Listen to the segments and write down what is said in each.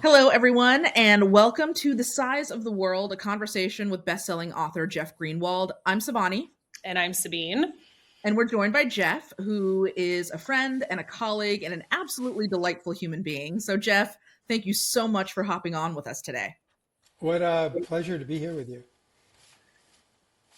Hello, everyone, and welcome to The Size of the World, a conversation with best-selling author Jeff Greenwald. I'm Savani, And I'm Sabine. and we're joined by Jeff, who is a friend and a colleague and an absolutely delightful human being. So, Jeff, thank you so much for hopping on with us today. What a pleasure to be here with you.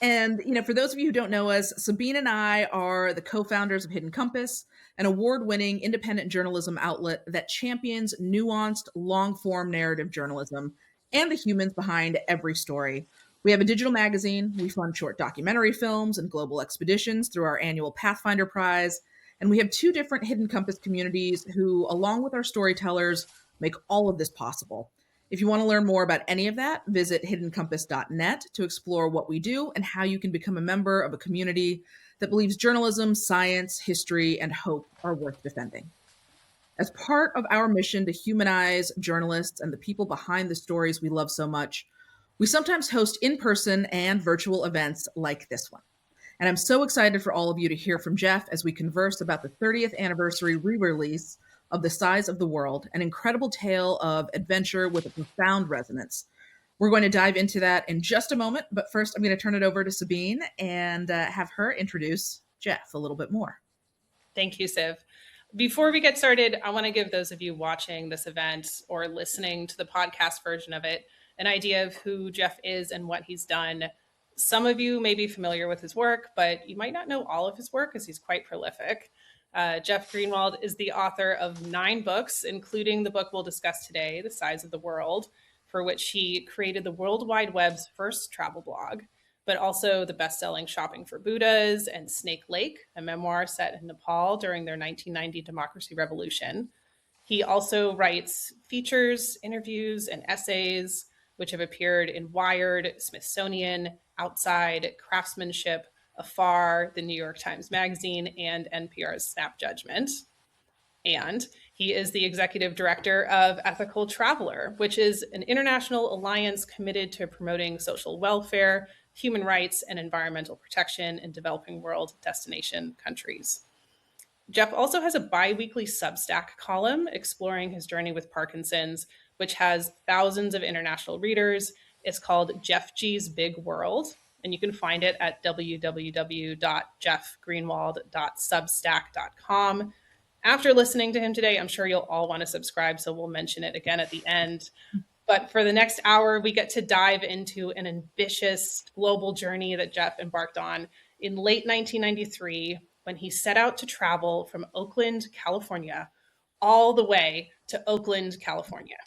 And, for those of you who don't know us, Sabine and I are the co founders of Hidden Compass, an award winning independent journalism outlet that champions nuanced, long form narrative journalism and the humans behind every story. We have a digital magazine, we fund short documentary films and global expeditions through our annual Pathfinder Prize, and we have two different Hidden Compass communities who, along with our storytellers, make all of this possible. If you want to learn more about any of that, visit hiddencompass.net to explore what we do and how you can become a member of a community that believes journalism, science, history, and hope are worth defending. As part of our mission to humanize journalists and the people behind the stories we love so much, we sometimes host in-person and virtual events like this one. And I'm so excited for all of you to hear from Jeff as we converse about the 30th anniversary re-release of The Size of the World, an incredible tale of adventure with a profound resonance. We're going to dive into that in just a moment, but first I'm going to turn it over to Sabine and have her introduce Jeff a little bit more. Thank you, Siv. Before we get started, I want to give those of you watching this event or listening to the podcast version of it an idea of who Jeff is and what he's done. Some of you may be familiar with his work, but you might not know all of his work as he's quite prolific. Jeff Greenwald is the author of 9 books, including the book we'll discuss today, The Size of the World, for which he created the World Wide Web's first travel blog, but also the best-selling Shopping for Buddhas and Snake Lake, a memoir set in Nepal during their 1990 democracy revolution. He also writes features, interviews, and essays, which have appeared in Wired, Smithsonian, Outside, Craftsmanship, Afar, the New York Times Magazine, and NPR's Snap Judgment. And he is the executive director of Ethical Traveler, which is an international alliance committed to promoting social welfare, human rights, and environmental protection in developing world destination countries. Jeff also has a bi-weekly Substack column exploring his journey with Parkinson's, which has thousands of international readers. It's called Jeff G's Big World, and you can find it at www.jeffgreenwald.substack.com. After listening to him today, I'm sure you'll all want to subscribe, so we'll mention it again at the end. But for the next hour, we get to dive into an ambitious global journey that Jeff embarked on in late 1993 when he set out to travel from Oakland, California, all the way to Oakland, California.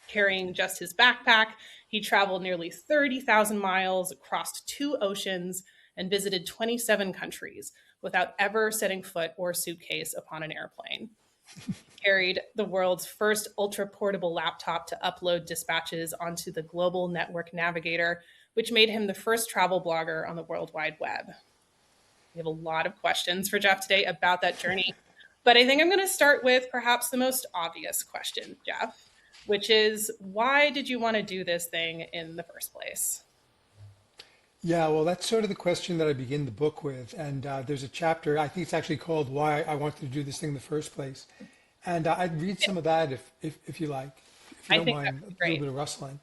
Carrying just his backpack, he traveled nearly 30,000 miles, crossed 2 oceans, and visited 27 countries without ever setting foot or suitcase upon an airplane. He carried the world's first ultraportable laptop to upload dispatches onto the global Network Navigator, which made him the first travel blogger on the World Wide Web. We have a lot of questions for Jeff today about that journey, but I think I'm going to start with perhaps the most obvious question, Jeff, which is, why did you want to do this thing in the first place? Yeah, well, that's sort of the question that I begin the book with. And there's a chapter, I think it's actually called Why I Wanted to Do This Thing in the First Place. And I'd read some of that if you like, if you I don't think mind that'd be a great. little bit of rustling.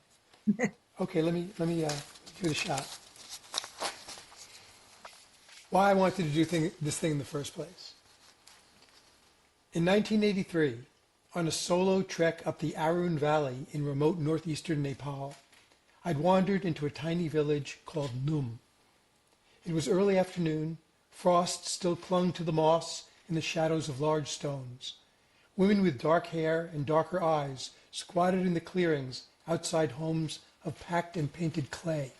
Okay, let me give it a shot. Why I wanted to do this thing in the first place. In 1983, on a solo trek up the Arun Valley in remote northeastern Nepal, I'd wandered into a tiny village called Num. It was early afternoon. Frost still clung to the moss in the shadows of large stones. Women with dark hair and darker eyes squatted in the clearings outside homes of packed and painted clay,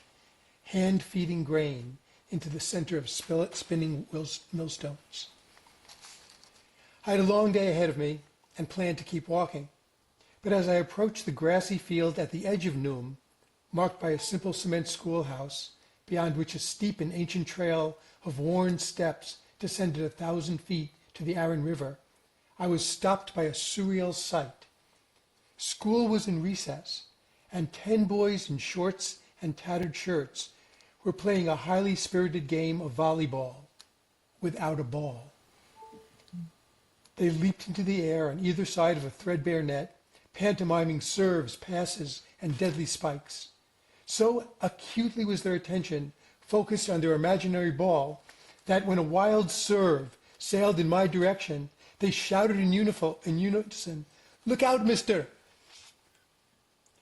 hand-feeding grain into the center of spinning millstones. I had a long day ahead of me and planned to keep walking. But as I approached the grassy field at the edge of Num, marked by a simple cement schoolhouse, beyond which a steep and ancient trail of worn steps descended 1,000 feet to the Arun River, I was stopped by a surreal sight. School was in recess, and 10 boys in shorts and tattered shirts were playing a highly spirited game of volleyball without a ball. They leaped into the air on either side of a threadbare net, pantomiming serves, passes, and deadly spikes. So acutely was their attention focused on their imaginary ball that when a wild serve sailed in my direction, they shouted in unison, "Look out, mister!"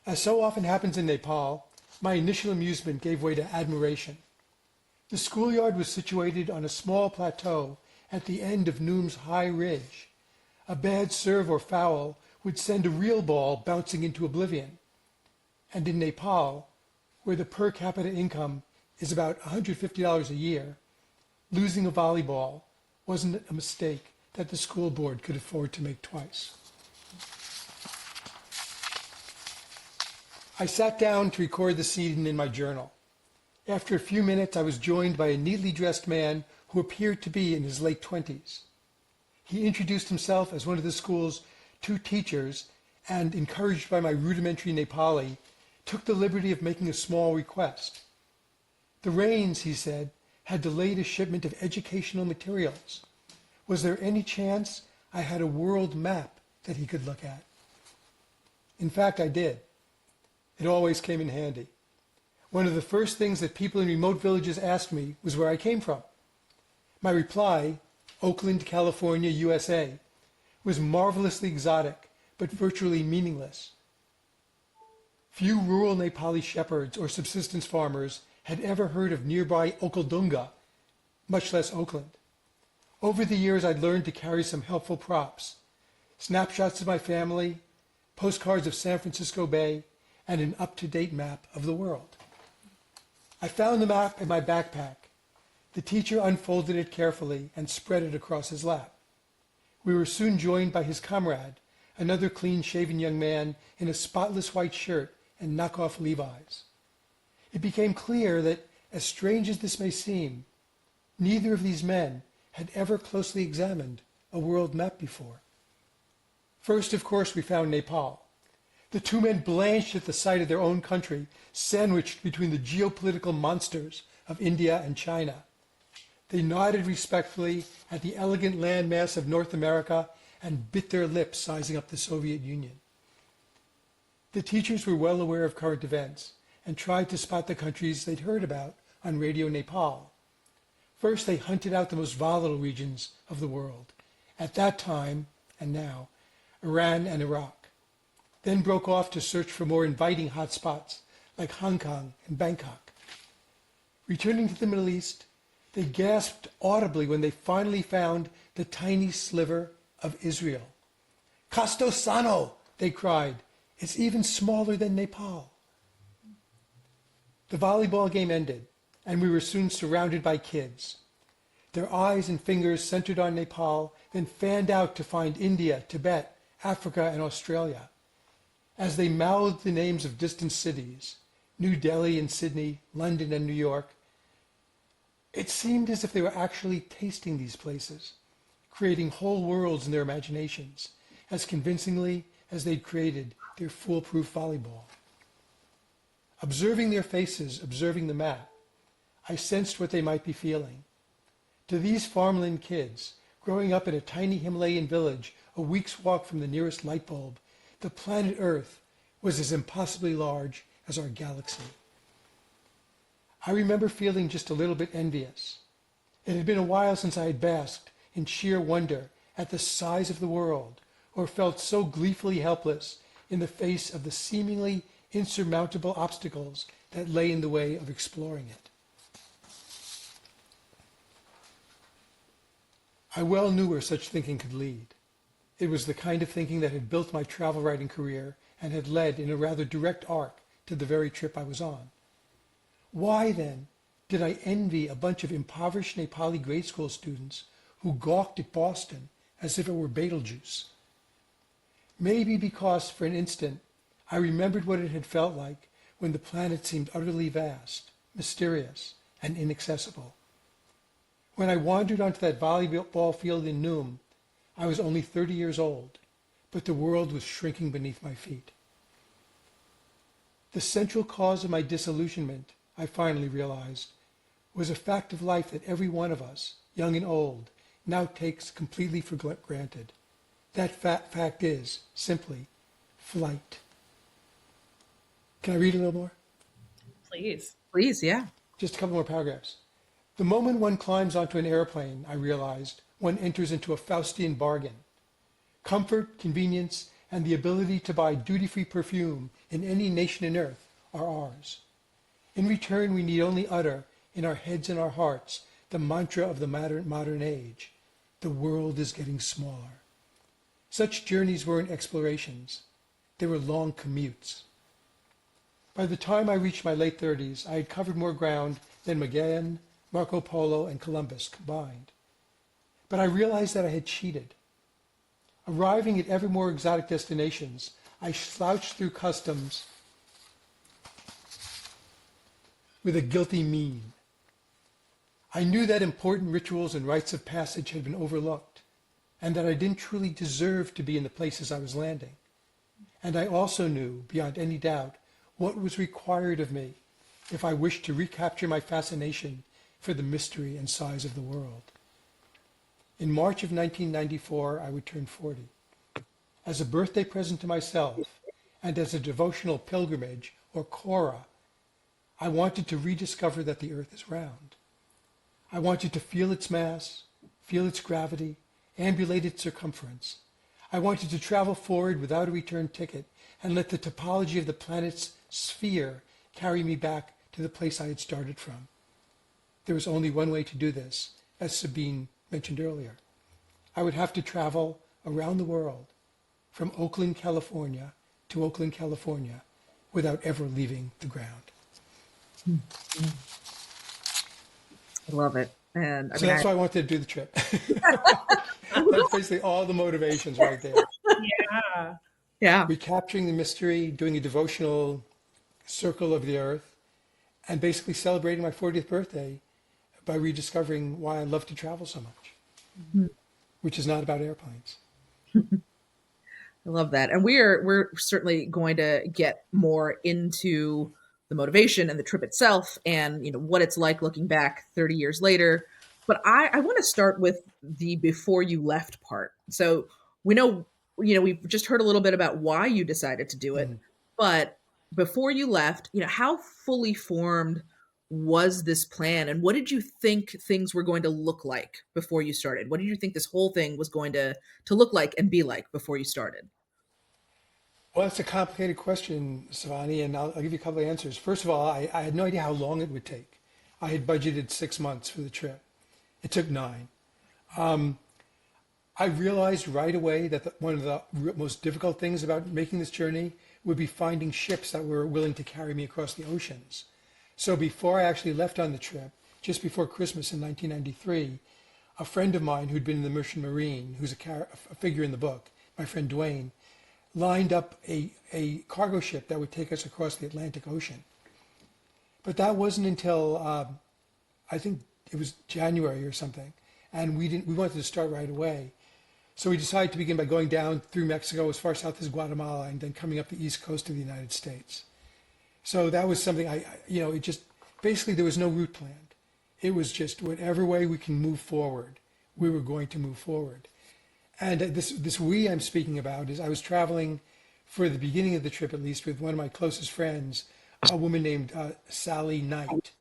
As so often happens in Nepal, my initial amusement gave way to admiration. The schoolyard was situated on a small plateau at the end of Noom's high ridge. A bad serve or foul would send a real ball bouncing into oblivion. And in Nepal, where the per capita income is about $150 a year, losing a volleyball wasn't a mistake that the school board could afford to make twice. I sat down to record the scene in my journal. After a few minutes, I was joined by a neatly dressed man who appeared to be in his late 20s. He introduced himself as one of the school's 2 teachers and, encouraged by my rudimentary Nepali, took the liberty of making a small request. The rains, he said, had delayed a shipment of educational materials. Was there any chance I had a world map that he could look at? In fact, I did. It always came in handy. One of the first things that people in remote villages asked me was where I came from. My reply, Oakland, California, USA, was marvelously exotic, but virtually meaningless. Few rural Nepali shepherds or subsistence farmers had ever heard of nearby Oakaldunga, much less Oakland. Over the years, I'd learned to carry some helpful props: snapshots of my family, postcards of San Francisco Bay, and an up-to-date map of the world. I found the map in my backpack. The teacher unfolded it carefully and spread it across his lap. We were soon joined by his comrade, another clean-shaven young man in a spotless white shirt and knockoff Levi's. It became clear that, as strange as this may seem, neither of these men had ever closely examined a world map before. First, of course, we found Nepal. The 2 men blanched at the sight of their own country, sandwiched between the geopolitical monsters of India and China. They nodded respectfully at the elegant landmass of North America and bit their lips sizing up the Soviet Union. The teachers were well aware of current events and tried to spot the countries they'd heard about on Radio Nepal. First, they hunted out the most volatile regions of the world, at that time and now, Iran and Iraq. Then broke off to search for more inviting hotspots like Hong Kong and Bangkok. Returning to the Middle East, they gasped audibly when they finally found the tiny sliver of Israel. "Castosano," they cried. "It's even smaller than Nepal." The volleyball game ended, and we were soon surrounded by kids. Their eyes and fingers centered on Nepal, then fanned out to find India, Tibet, Africa, and Australia. As they mouthed the names of distant cities, New Delhi and Sydney, London and New York, it seemed as if they were actually tasting these places, creating whole worlds in their imaginations, as convincingly as they'd created their foolproof volleyball. Observing their faces, observing the map, I sensed what they might be feeling. To these farmland kids, growing up in a tiny Himalayan village a week's walk from the nearest light bulb, the planet Earth was as impossibly large as our galaxy. I remember feeling just a little bit envious. It had been a while since I had basked in sheer wonder at the size of the world, or felt so gleefully helpless in the face of the seemingly insurmountable obstacles that lay in the way of exploring it. I well knew where such thinking could lead. It was the kind of thinking that had built my travel writing career and had led in a rather direct arc to the very trip I was on. Why, then, did I envy a bunch of impoverished Nepali grade school students who gawked at Boston as if it were Betelgeuse? Maybe because, for an instant, I remembered what it had felt like when the planet seemed utterly vast, mysterious, and inaccessible. When I wandered onto that volleyball field in Noom, I was only 30 years old, but the world was shrinking beneath my feet. The central cause of my disillusionment, I finally realized, was a fact of life that every one of us, young and old, now takes completely for granted. That fact is, simply, flight. Can I read a little more? Please. Please, yeah. Just a couple more paragraphs. The moment one climbs onto an airplane, I realized, one enters into a Faustian bargain. Comfort, convenience, and the ability to buy duty-free perfume in any nation in earth are ours. In return, we need only utter, in our heads and our hearts, the mantra of the modern age. The world is getting smaller. Such journeys weren't explorations. They were long commutes. By the time I reached my late 30s, I had covered more ground than Magellan, Marco Polo, and Columbus combined. But I realized that I had cheated. Arriving at ever more exotic destinations, I slouched through customs with a guilty mien. I knew that important rituals and rites of passage had been overlooked, and that I didn't truly deserve to be in the places I was landing. And I also knew, beyond any doubt, what was required of me if I wished to recapture my fascination for the mystery and size of the world. In March of 1994, I would turn 40. As a birthday present to myself, and as a devotional pilgrimage, or Korah, I wanted to rediscover that the earth is round. I wanted to feel its mass, feel its gravity, ambulate its circumference. I wanted to travel forward without a return ticket and let the topology of the planet's sphere carry me back to the place I had started from. There was only one way to do this, as Sabine mentioned earlier. I would have to travel around the world, from Oakland, California to Oakland, California, without ever leaving the ground. I love it. And I So mean, that's why I wanted to do the trip. That's basically all the motivations right there. Yeah. yeah. Recapturing the mystery, doing a devotional circle of the earth, and basically celebrating my 40th birthday by rediscovering why I love to travel so much, which is not about airplanes. I love that. And we're certainly going to get more into the motivation and the trip itself and what it's like looking back 30 years later. But I want to start with the before you left part. So we know, we've just heard a little bit about why you decided to do it, but before you left, how fully formed was this plan and what did you think things were going to look like before you started? What did you think this whole thing was going to look like and be like before you started? Well, that's a complicated question, Savani, and I'll give you a couple of answers. First of all, I had no idea how long it would take. I had budgeted 6 months for the trip. It took 9. I realized right away that one of the most difficult things about making this journey would be finding ships that were willing to carry me across the oceans. So before I actually left on the trip, just before Christmas in 1993, a friend of mine who'd been in the Merchant Marine, who's a figure in the book, my friend Dwayne, lined up a cargo ship that would take us across the Atlantic Ocean. But that wasn't until I think it was January or something, and we wanted to start right away. So we decided to begin by going down through Mexico as far south as Guatemala and then coming up the east coast of the United States. So that was something it just, basically there was no route planned. It was just whatever way we can move forward, we were going to move forward. And this we I'm speaking about is I was traveling for the beginning of the trip, at least, with one of my closest friends, a woman named Sally Knight,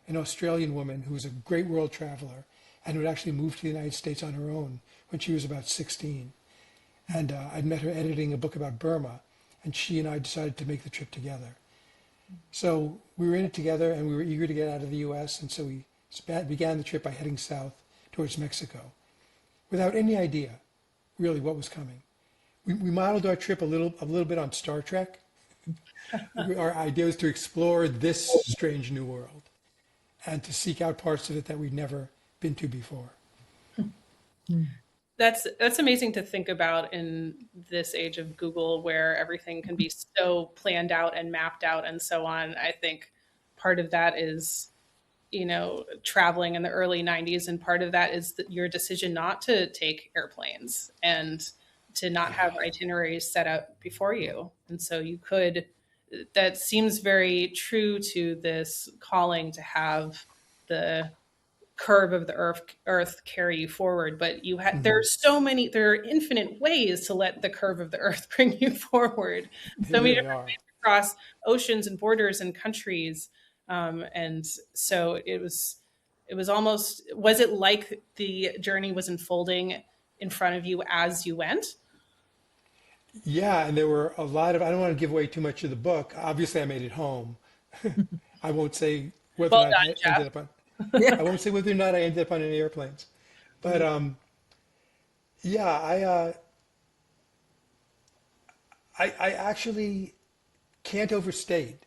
an Australian woman who was a great world traveler and who had actually moved to the United States on her own when she was about 16. And I'd met her editing a book about Burma, and she and I decided to make the trip together. So we were in it together, and we were eager to get out of the U.S., and so we began the trip by heading south towards Mexico, without any idea, really, what was coming. We modeled our trip a little bit on Star Trek. Our idea was to explore this strange new world and to seek out parts of it that we'd never been to before. That's amazing to think about in this age of Google, where everything can be so planned out and mapped out and so on. I think part of that is, traveling in the early 90s, and part of that is your decision not to take airplanes and to not have itineraries set up before you. And so that seems very true to this calling to have the curve of the earth carry you forward, but there are infinite ways to let the curve of the earth bring you forward. They So many really different are. ways across oceans and borders and countries. And so was it like the journey was unfolding in front of you as you went? Yeah, and there were a lot of, I don't want to give away too much of the book. Obviously, I made it home. I won't say whether or Well not done, I ended Jeff. up on, Yeah. I won't say whether or not I ended up on any airplanes. But yeah, I actually can't overstate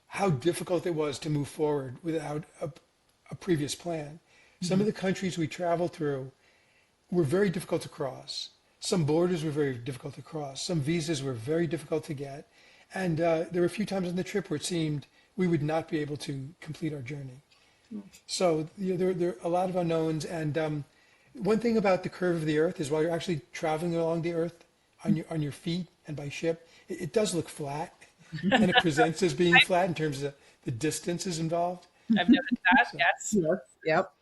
how difficult it was to move forward without a previous plan. Some of the countries we traveled through were very difficult to cross. Some borders were very difficult to cross. Some visas were very difficult to get. And there were a few times on the trip where it seemed we would not be able to complete our journey. So there are a lot of unknowns. And one thing about the curve of the Earth is while you're actually traveling along the Earth on your feet and by ship, it does look flat. And it presents as being flat in terms of the distances involved. I've noticed that. So Yes. Yes. Yep.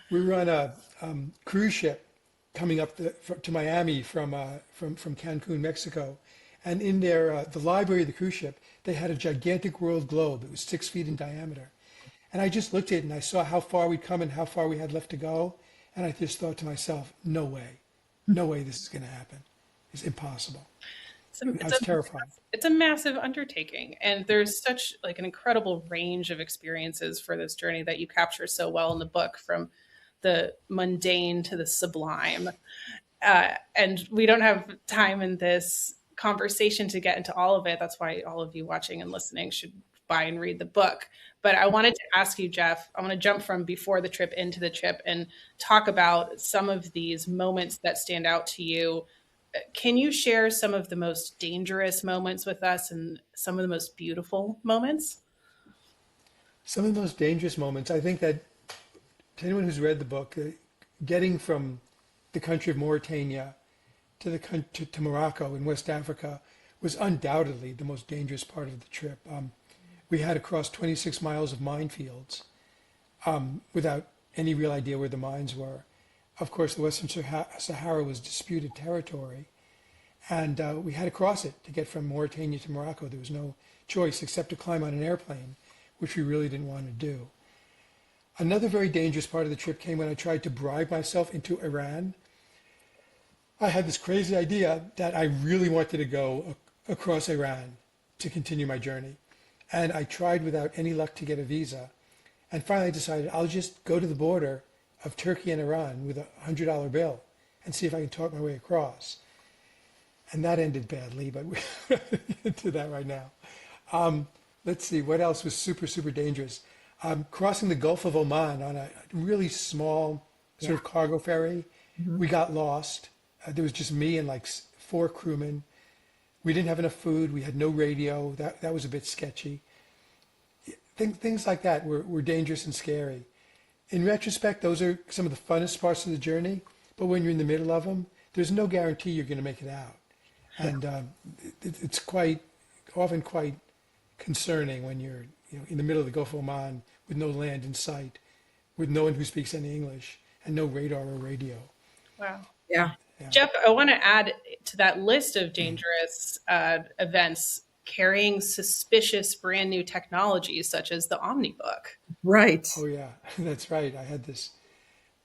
we were on a cruise ship coming up to Miami from Cancun, Mexico. And in there, the library of the cruise ship, they had a gigantic world globe. It was 6 feet in diameter. And I just looked at it and I saw how far we'd come and how far we had left to go. And I just thought to myself, no way this is going to happen. It's impossible. I was terrified. It's a massive undertaking, and there's such like an incredible range of experiences for this journey that you capture so well in the book, from the mundane to the sublime. And we don't have time in this conversation to get into all of it. That's why all of you watching and listening should buy and read the book. But I wanted to ask you, Jeff, I want to jump from before the trip into the trip and talk about some of these moments that stand out to you. Can you share some of the most dangerous moments with us and some of the most beautiful moments? Some of the most dangerous moments, I think that to anyone who's read the book, getting from the country of Mauritania to Morocco in West Africa was undoubtedly the most dangerous part of the trip. We had to cross 26 miles of minefields without any real idea where the mines were. Of course, the Western Sahara was disputed territory, and we had to cross it to get from Mauritania to Morocco. There was no choice except to climb on an airplane, which we really didn't want to do. Another very dangerous part of the trip came when I tried to bribe myself into Iran. I had this crazy idea that I really wanted to go across Iran to continue my journey. And I tried without any luck to get a visa. And finally I decided I'll just go to the border of Turkey and Iran with $100 bill and see if I can talk my way across. And that ended badly, but we'll get into that right now. Let's see, what else was super, super dangerous? Crossing the Gulf of Oman on a really small sort of cargo ferry. We got lost. There was just me and like 4 crewmen. We didn't have enough food. We had no radio. That was a bit sketchy. Things like that were dangerous and scary. In retrospect, those are some of the funnest parts of the journey. But when you're in the middle of them, there's no guarantee you're going to make it out. And it's often quite concerning when you're in the middle of the Gulf of Oman with no land in sight, with no one who speaks any English, and no radar or radio. Wow. Yeah. Yeah. Jeff, I want to add to that list of dangerous events carrying suspicious brand new technologies such as the OmniBook. Right. Oh yeah, that's right. I had this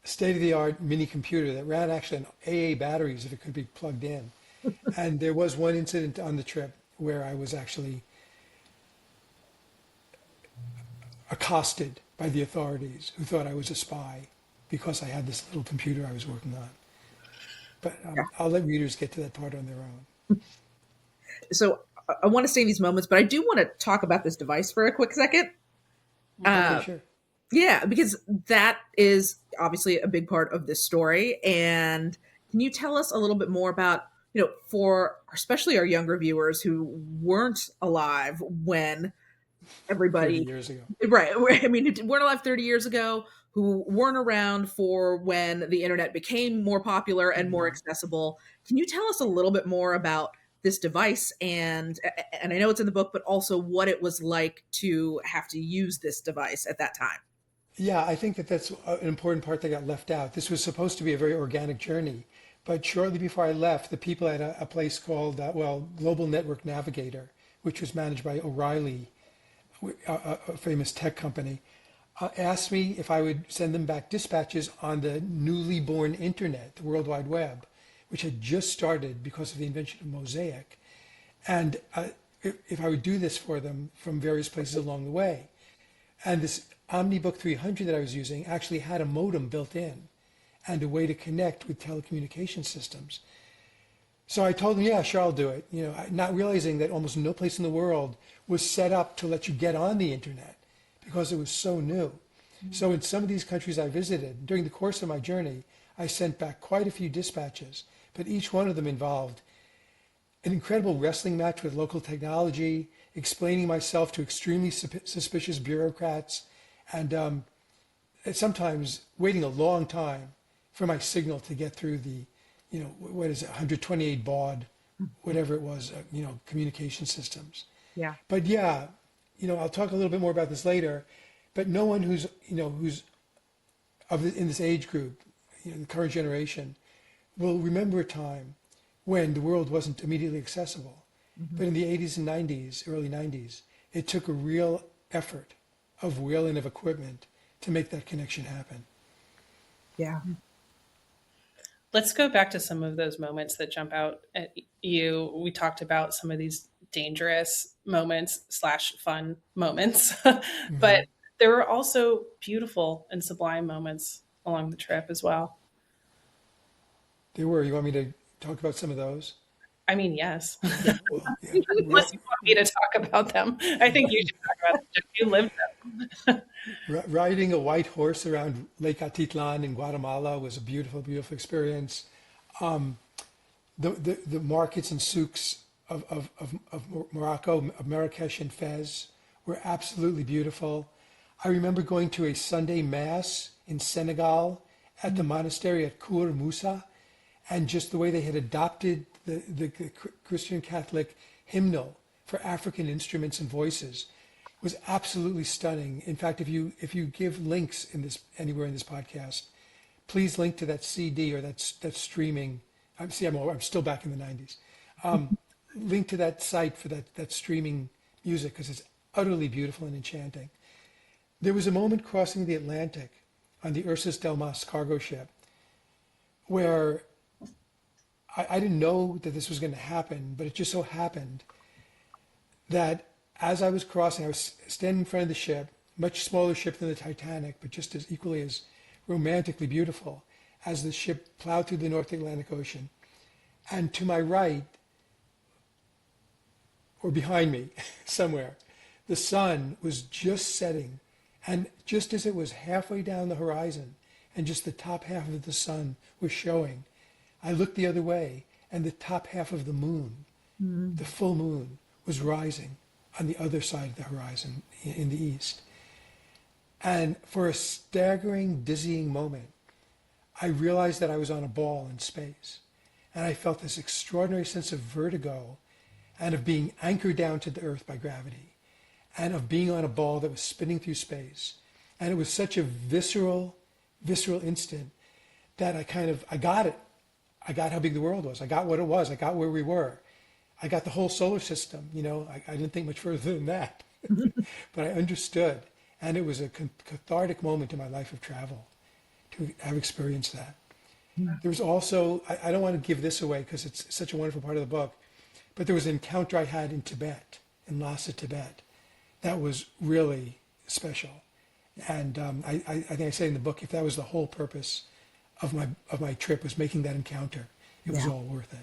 state-of-the-art mini computer that ran actually on AA batteries if it could be plugged in. And there was one incident on the trip where I was actually accosted by the authorities who thought I was a spy because I had this little computer I was working on. But I'll let readers get to that part on their own. So I want to say these moments, but I do want to talk about this device for a quick second. Okay, sure. Yeah, because that is obviously a big part of this story. And can you tell us a little bit more about, for especially our younger viewers who weren't alive when 30 everybody, years ago. right? I mean, who weren't alive 30 years ago, who weren't around for when the internet became more popular and more accessible. Can you tell us a little bit more about this device and I know it's in the book, but also what it was like to have to use this device at that time? Yeah, I think that that's an important part that got left out. This was supposed to be a very organic journey, but shortly before I left, the people at a place called, Global Network Navigator, which was managed by O'Reilly, a famous tech company, asked me if I would send them back dispatches on the newly born internet, the World Wide Web, which had just started because of the invention of Mosaic, and if I would do this for them from various places along the way. And this OmniBook 300 that I was using actually had a modem built in and a way to connect with telecommunication systems. So I told them, yeah, sure, I'll do it. Not realizing that almost no place in the world was set up to let you get on the internet because it was so new. Mm-hmm. So in some of these countries I visited, during the course of my journey, I sent back quite a few dispatches, but each one of them involved an incredible wrestling match with local technology, explaining myself to extremely suspicious bureaucrats, and sometimes waiting a long time for my signal to get through the, what is it, 128 baud, whatever it was, communication systems. Yeah. But yeah, I'll talk a little bit more about this later, but no one who's in this age group, the current generation, will remember a time when the world wasn't immediately accessible. Mm-hmm. But in the 80s and 90s, early 90s, it took a real effort of will and of equipment to make that connection happen. Yeah. Let's go back to some of those moments that jump out at you. We talked about some of these dangerous moments / fun moments, Mm-hmm. but there were also beautiful and sublime moments along the trip as well. There were. You want me to talk about some of those? I mean, yes. Well, yeah. Unless you want me to talk about them. I think you should talk about them. You lived them. Riding a white horse around Lake Atitlan in Guatemala was a beautiful, beautiful experience. The markets and souks of Morocco, of Marrakesh and Fez, were absolutely beautiful. I remember going to a Sunday Mass in Senegal at the monastery at Kour Moussa, and just the way they had adopted the Christian Catholic hymnal for African instruments and voices was absolutely stunning. In fact, if you give links anywhere in this podcast, please link to that CD or that streaming. I'm still back in the 90s. Link to that site for that streaming music, because it's utterly beautiful and enchanting. There was a moment crossing the Atlantic on the Ursus Del Mas cargo ship where I didn't know that this was going to happen, but it just so happened that as I was crossing, I was standing in front of the ship, much smaller ship than the Titanic, but just as equally as romantically beautiful, as the ship plowed through the North Atlantic Ocean. And to my right, or behind me somewhere, the sun was just setting. And just as it was halfway down the horizon and just the top half of the sun was showing, I looked the other way, and the top half of the moon, the full moon, was rising on the other side of the horizon in the east. And for a staggering, dizzying moment, I realized that I was on a ball in space. And I felt this extraordinary sense of vertigo and of being anchored down to the earth by gravity and of being on a ball that was spinning through space. And it was such a visceral instant that I got it. I got how big the world was. I got what it was. I got where we were. I got the whole solar system. I didn't think much further than that, but I understood. And it was a cathartic moment in my life of travel to have experienced that. Yeah. There was also, I don't want to give this away because it's such a wonderful part of the book, but there was an encounter I had in Tibet, in Lhasa, Tibet, that was really special. And I think I say in the book, if that was the whole purpose of my trip, was making that encounter, it was all worth it.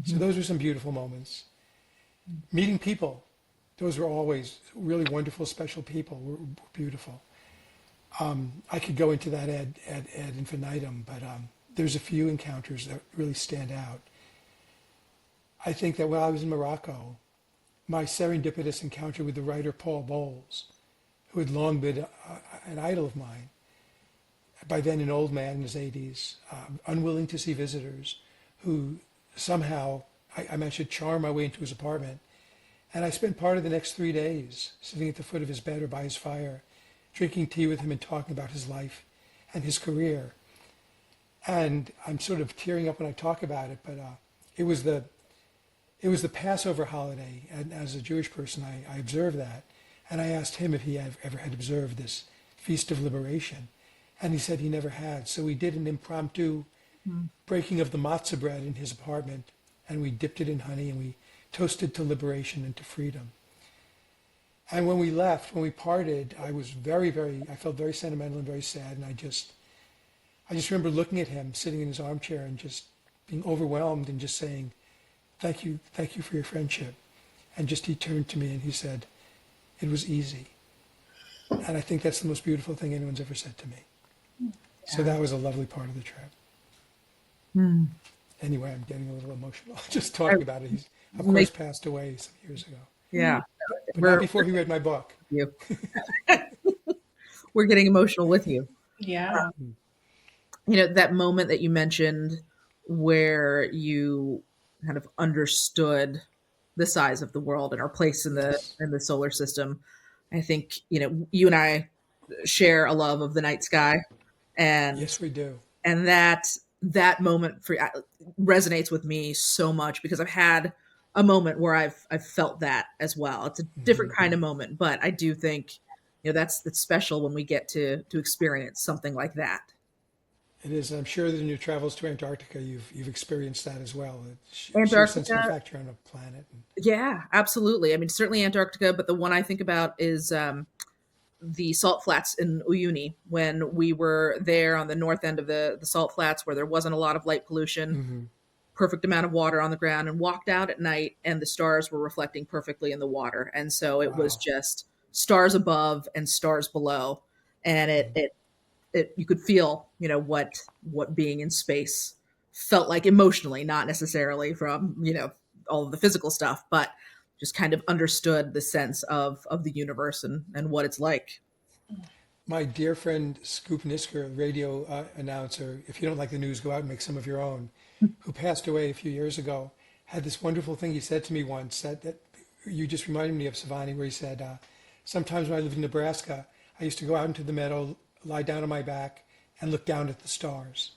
Mm-hmm. So those were some beautiful moments. Meeting people, those were always really wonderful, special people, were beautiful. I could go into that ad infinitum, but there's a few encounters that really stand out. I think that while I was in Morocco, my serendipitous encounter with the writer Paul Bowles, who had long been an idol of mine, by then an old man in his 80s, unwilling to see visitors, who somehow I managed to charm my way into his apartment. And I spent part of the next 3 days sitting at the foot of his bed or by his fire, drinking tea with him and talking about his life and his career. And I'm sort of tearing up when I talk about it, but it was the Passover holiday, and as a Jewish person, I observed that. And I asked him if he ever had observed this Feast of Liberation, and he said he never had. So we did an impromptu breaking of the matzah bread in his apartment, and we dipped it in honey, and we toasted to liberation and to freedom. And when we left, when we parted, I was I felt very sentimental and very sad, and I just remember looking at him sitting in his armchair and just being overwhelmed and just saying, thank you for your friendship. And just he turned to me and he said, it was easy. And I think that's the most beautiful thing anyone's ever said to me. Yeah. So that was a lovely part of the trip. Anyway, I'm getting a little emotional just talking about it. He's, of course, passed away some years ago. Yeah. But not before he read my book. You. We're getting emotional with you. Yeah. That moment that you mentioned where you kind of understood the size of the world and our place in the solar system. I think, you and I share a love of the night sky, and yes, we do. And that moment resonates with me so much because I've had a moment where I've felt that as well. It's a different kind of moment, but I do think, that's special when we get to experience something like that. It is. I'm sure that in your travels to Antarctica, you've experienced that as well. Antarctica, sense of the fact you're on a planet. Yeah, absolutely. I mean, certainly Antarctica, but the one I think about is the salt flats in Uyuni, when we were there on the north end of the salt flats where there wasn't a lot of light pollution, perfect amount of water on the ground, and walked out at night and the stars were reflecting perfectly in the water. And so it was just stars above and stars below. And it you could feel, what being in space felt like emotionally, not necessarily from, all of the physical stuff, but just kind of understood the sense of the universe and what it's like. My dear friend Scoop Nisker, radio announcer, if you don't like the news, go out and make some of your own, who passed away a few years ago, had this wonderful thing he said to me once that you just reminded me of, Savani, where he said, sometimes when I lived in Nebraska, I used to go out into the meadow, lie down on my back, and look down at the stars.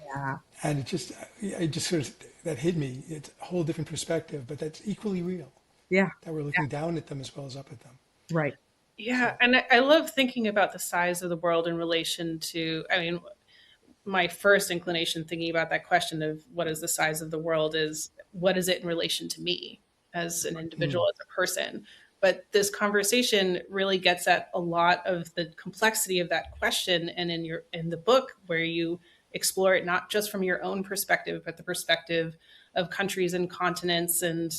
Yeah. And it just sort of, that hit me. It's a whole different perspective, but that's equally real. Yeah. That we're looking down at them as well as up at them. Right. Yeah. And I love thinking about the size of the world in relation to, my first inclination thinking about that question of what is the size of the world is, what is it in relation to me as an individual, as a person? But this conversation really gets at a lot of the complexity of that question. And in the book, where you explore it not just from your own perspective, but the perspective of countries and continents and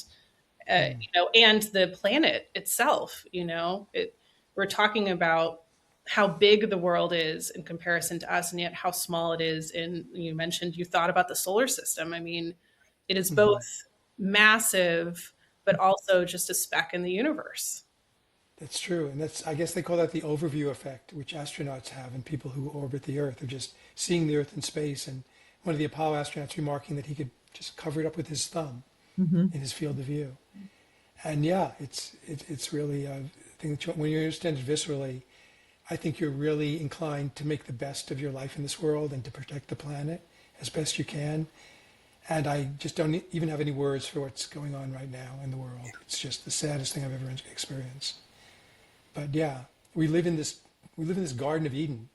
and the planet itself. We're talking about how big the world is in comparison to us, and yet how small it is. And you mentioned you thought about the solar system. I mean, it is both massive, but also just a speck in the universe. That's true. And I guess they call that the overview effect, which astronauts have and people who orbit the Earth are just seeing the Earth in space. And one of the Apollo astronauts remarking that he could just cover it up with his thumb in his field of view. And yeah, it's really a thing that when you understand it viscerally, I think you're really inclined to make the best of your life in this world and to protect the planet as best you can. And I just don't even have any words for what's going on right now in the world. It's just the saddest thing I've ever experienced. But yeah, we live in this Garden of Eden,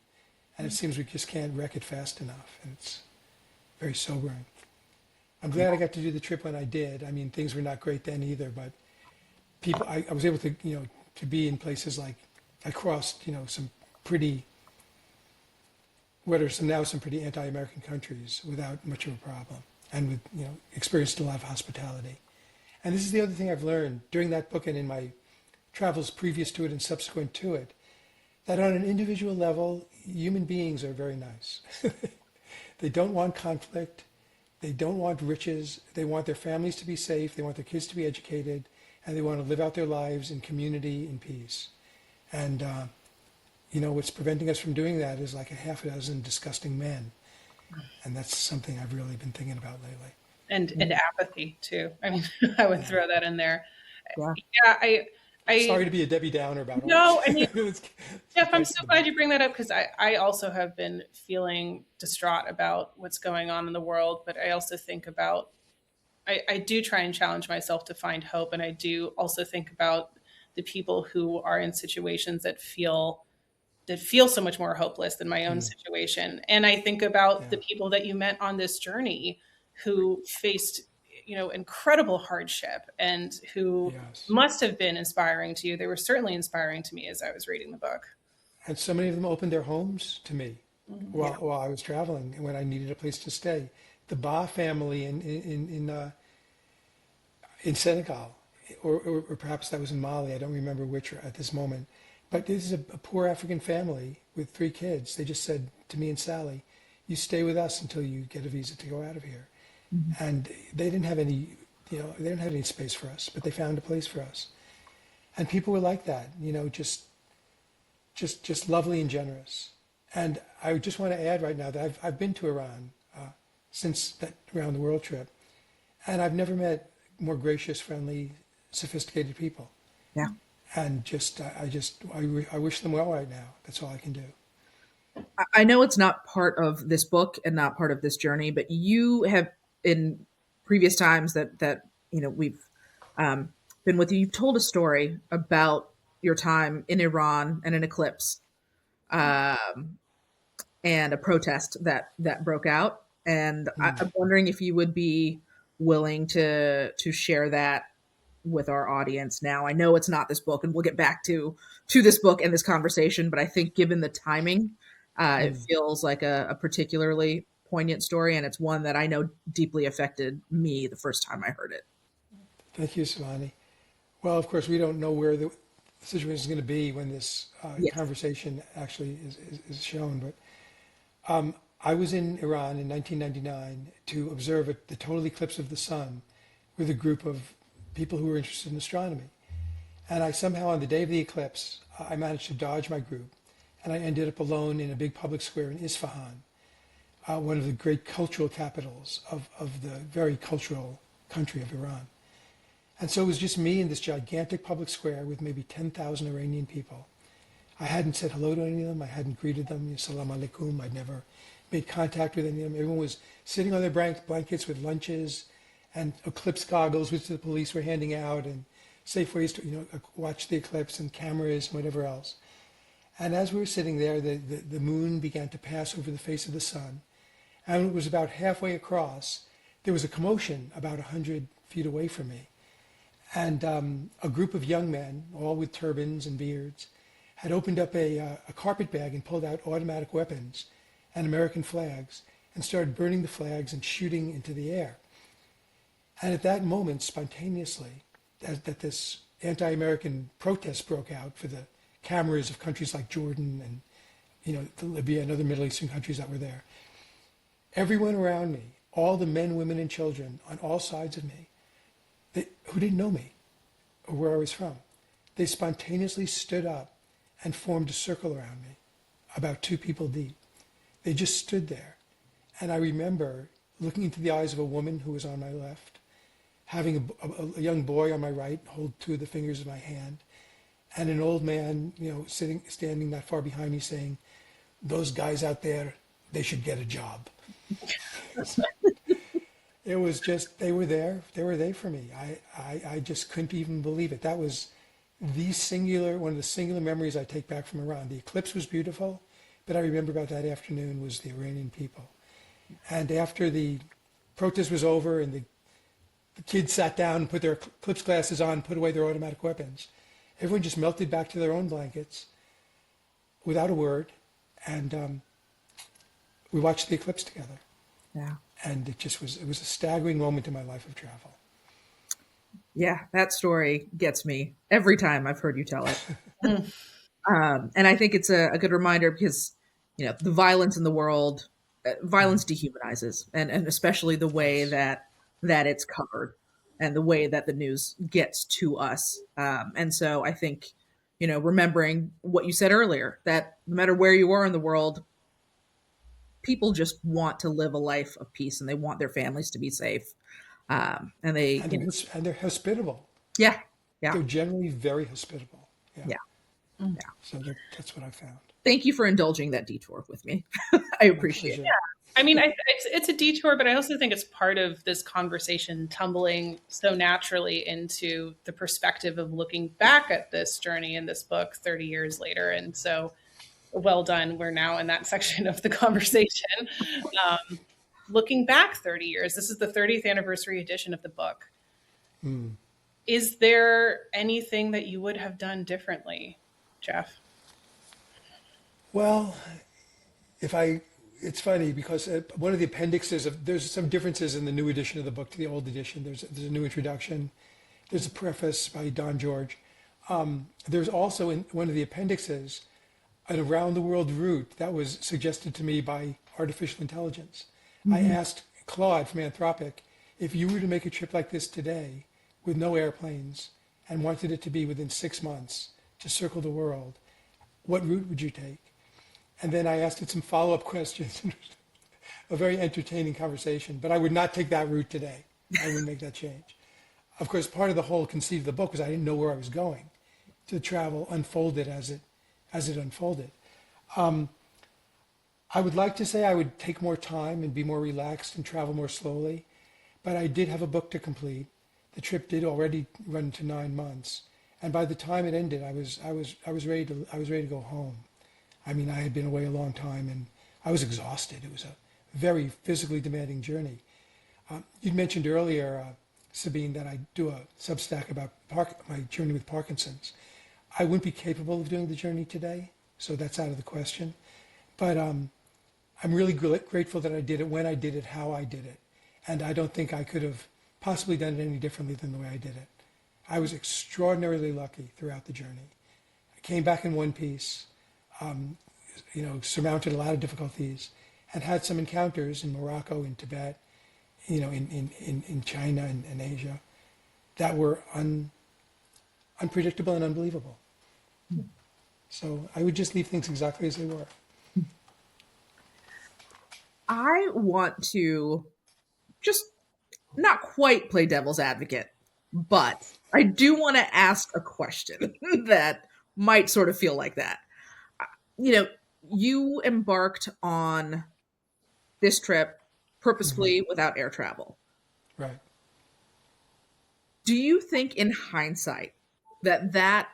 and it seems we just can't wreck it fast enough. And it's very sobering. I'm glad I got to do the trip when I did. I mean, things were not great then either, but I was able to, to be in places like, I crossed, some pretty anti-American countries without much of a problem, and with, experienced a lot of hospitality. And this is the other thing I've learned during that book and in my travels previous to it and subsequent to it, that on an individual level, human beings are very nice. They don't want conflict. They don't want riches. They want their families to be safe. They want their kids to be educated, and they want to live out their lives in community and peace. And, what's preventing us from doing that is like a half a dozen disgusting men. And that's something I've really been thinking about lately. And apathy too. I mean, I would throw that in there. Yeah. Yeah, Sorry I to be a Debbie Downer about all no, this. I mean, Let's Jeff, get I'm back to so the glad book. you bring that up because I also have been feeling distraught about what's going on in the world. But I also think about, I do try and challenge myself to find hope. And I do also think about the people who are in situations that feel so much more hopeless than my own situation. And I think about the Yeah. people that you met on this journey who faced, incredible hardship and who Yes. must have been inspiring to you. They were certainly inspiring to me as I was reading the book. And so many of them opened their homes to me Mhm. while I was traveling and when I needed a place to stay. The Ba family in Senegal, or perhaps that was in Mali. I don't remember which at this moment. But this is a poor African family with 3 kids. They just said to me and Sally, "You stay with us until you get a visa to go out of here." Mhm. And they didn't have any, they didn't have any space for us, but they found a place for us. And people were like that, just lovely and generous. And I just want to add right now that I've been to Iran since that around the world trip, and I've never met more gracious, friendly, sophisticated people. Yeah. And I wish them well right now. That's all I can do. I know it's not part of this book and not part of this journey, but you have in previous times that we've um, been with you. You've told a story about your time in Iran and an eclipse, um, and a protest that broke out. And I'm wondering if you would be willing to share that with our audience now. I know it's not this book, and we'll get back to this book and this conversation, but I think given the timing, it Mm. feels like a particularly poignant story, and it's one that I know deeply affected me the first time I heard it. Thank you, Savani. Well, of course, we don't know where the situation is going to be when this Yes. conversation actually is shown, but I was in Iran in 1999 to observe the total eclipse of the sun with a group of people who were interested in astronomy. And I somehow, on the day of the eclipse, I managed to dodge my group, and I ended up alone in a big public square in Isfahan, one of the great cultural capitals of the very cultural country of Iran. And so it was just me in this gigantic public square with maybe 10,000 Iranian people. I hadn't said hello to any of them. I hadn't greeted them. Salam alaikum. I'd never made contact with any of them. Everyone was sitting on their blankets with lunches and eclipse goggles, which the police were handing out, and safe ways to watch the eclipse, and cameras and whatever else. And as we were sitting there, the moon began to pass over the face of the sun. And when it was about halfway across, there was a commotion about 100 feet away from me. And a group of young men, all with turbans and beards, had opened up a carpet bag and pulled out automatic weapons and American flags and started burning the flags and shooting into the air. And at that moment, spontaneously, that this anti-American protest broke out for the cameras of countries like Jordan and Libya and other Middle Eastern countries that were there. Everyone around me, all the men, women, and children on all sides of me, who didn't know me or where I was from, they spontaneously stood up and formed a circle around me, about 2 people deep. They just stood there. And I remember looking into the eyes of a woman who was on my left, having a young boy on my right hold 2 of the fingers of my hand, and an old man, standing not far behind me saying, "Those guys out there, they should get a job." It was just, they were there for me. I just couldn't even believe it. That was one of the singular memories I take back from Iran. The eclipse was beautiful, but I remember about that afternoon was the Iranian people. And after the protest was over and the kids sat down and put their eclipse glasses on, put away their automatic weapons, everyone just melted back to their own blankets without a word, and we watched the eclipse together. Yeah. And it was a staggering moment in my life of travel. Yeah, that story gets me every time I've heard you tell it. Mm. And I think it's a good reminder because, the violence in the world, violence dehumanizes, and especially the way Yes. that it's covered and the way that the news gets to us. And so I think, remembering what you said earlier, that no matter where you are in the world, people just want to live a life of peace and they want their families to be safe. And they, And they're hospitable. yeah, Yeah. they're generally very hospitable. Yeah. Yeah. Mm. Yeah. So that's what I found. Thank you for indulging that detour with me. I My appreciate it. pleasure. I mean, it's a detour, but I also think it's part of this conversation tumbling so naturally into the perspective of looking back at this journey in this book 30 years later. And so, well done. We're now in that section of the conversation. Looking back 30 years, this is the 30th anniversary edition of the book. Mm. Is there anything that you would have done differently, Jeff? Well, it's funny because one of the appendixes there's some differences in the new edition of the book to the old edition. There's a new introduction. There's a preface by Don George. There's also in one of the appendixes an around the world route that was suggested to me by artificial intelligence. I asked Claude from Anthropic, if you were to make a trip like this today with no airplanes and wanted it to be within 6 months to circle the world, what route would you take? And then I asked it some follow-up questions. A very entertaining conversation, but I would not take that route today. I wouldn't make that change. Of course, part of the whole conceit of the book was I didn't know where I was going. The travel unfolded as it unfolded. I would like to say I would take more time and be more relaxed and travel more slowly, but I did have a book to complete. The trip did already run to 9 months, and by the time it ended, I was ready to go home. I mean, I had been away a long time, and I was exhausted. It was a very physically demanding journey. You mentioned earlier, Sabine, that I do a Substack about my journey with Parkinson's. I wouldn't be capable of doing the journey today, so that's out of the question. But I'm really grateful that I did it when I did it, how I did it. And I don't think I could have possibly done it any differently than the way I did it. I was extraordinarily lucky throughout the journey. I came back in one piece, surmounted a lot of difficulties, and had some encounters in Morocco, in Tibet, in China and Asia that were unpredictable and unbelievable. So I would just leave things exactly as they were. I want to just not quite play devil's advocate, but I do want to ask a question that might sort of feel like that. You embarked on this trip purposefully without air travel. Right. Do you think in hindsight that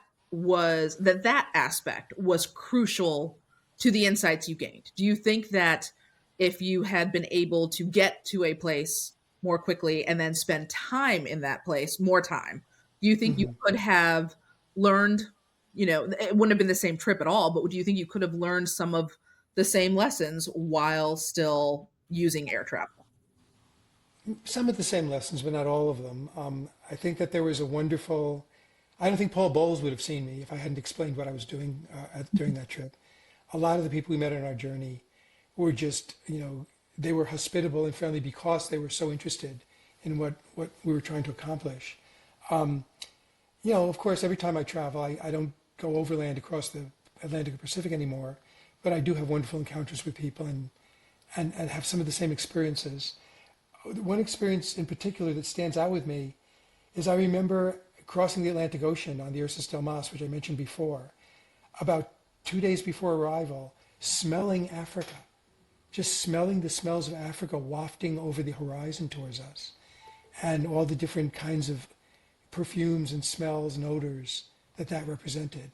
aspect was crucial to the insights you gained? Do you think that if you had been able to get to a place more quickly and then spend time in that place, more time, do you think you could have learned, it wouldn't have been the same trip at all, but do you think you could have learned some of the same lessons while still using air travel? Some of the same lessons, but not all of them. I think that there was I don't think Paul Bowles would have seen me if I hadn't explained what I was doing during that trip. A lot of the people we met on our journey were just, they were hospitable and friendly because they were so interested in what we were trying to accomplish. Of course, every time I travel, I don't go overland across the Atlantic or Pacific anymore, but I do have wonderful encounters with people and have some of the same experiences. One experience in particular that stands out with me is I remember crossing the Atlantic Ocean on the Ursus del Mas, which I mentioned before, about 2 days before arrival, smelling Africa, just smelling the smells of Africa wafting over the horizon towards us, and all the different kinds of perfumes and smells and odors that represented,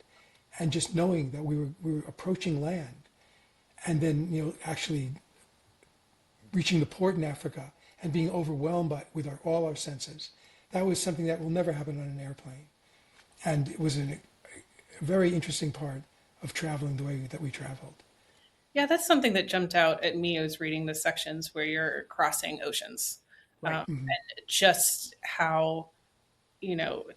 and just knowing that we were approaching land, and then actually reaching the port in Africa and being overwhelmed with all our senses. That was something that will never happen on an airplane. And it was a very interesting part of traveling the way that we traveled. Yeah, that's something that jumped out at me. I was reading the sections where you're crossing oceans. Right. And just how,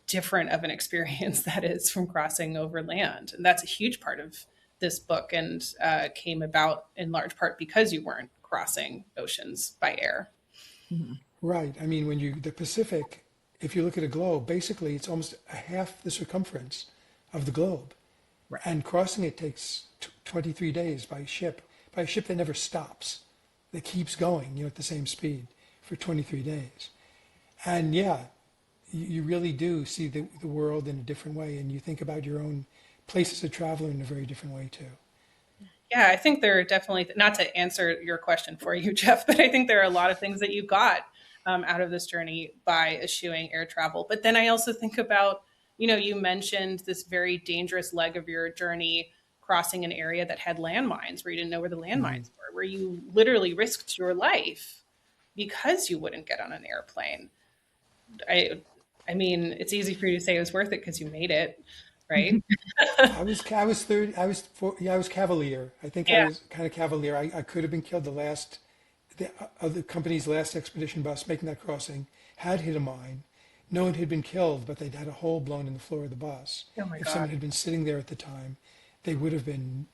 different of an experience that is from crossing over land. And that's a huge part of this book and came about in large part because you weren't crossing oceans by air. Mm-hmm. Right. I mean, the Pacific, if you look at a globe, basically it's almost half the circumference of the globe. Right. And crossing it takes 23 days by a ship that never stops, that keeps going, at the same speed for 23 days. And yeah, you really do see the world in a different way, and you think about your own places of travel in a very different way too. Yeah, I think there are definitely, not to answer your question for you, Jeff, but I think there are a lot of things that you got out of this journey by eschewing air travel. But then I also think about, you mentioned this very dangerous leg of your journey crossing an area that had landmines where you didn't know where the Mhm. landmines were, where you literally risked your life because you wouldn't get on an airplane. I, I mean, it's easy for you to say it was worth it because you made it, right? I was 30. Yeah, I was cavalier. I think I Yeah. was kind of cavalier. I could have been killed. The company's last expedition bus making that crossing had hit a mine. No one had been killed, but they'd had a hole blown in the floor of the bus. Oh my If God. someone had been sitting there at the time, they would have been,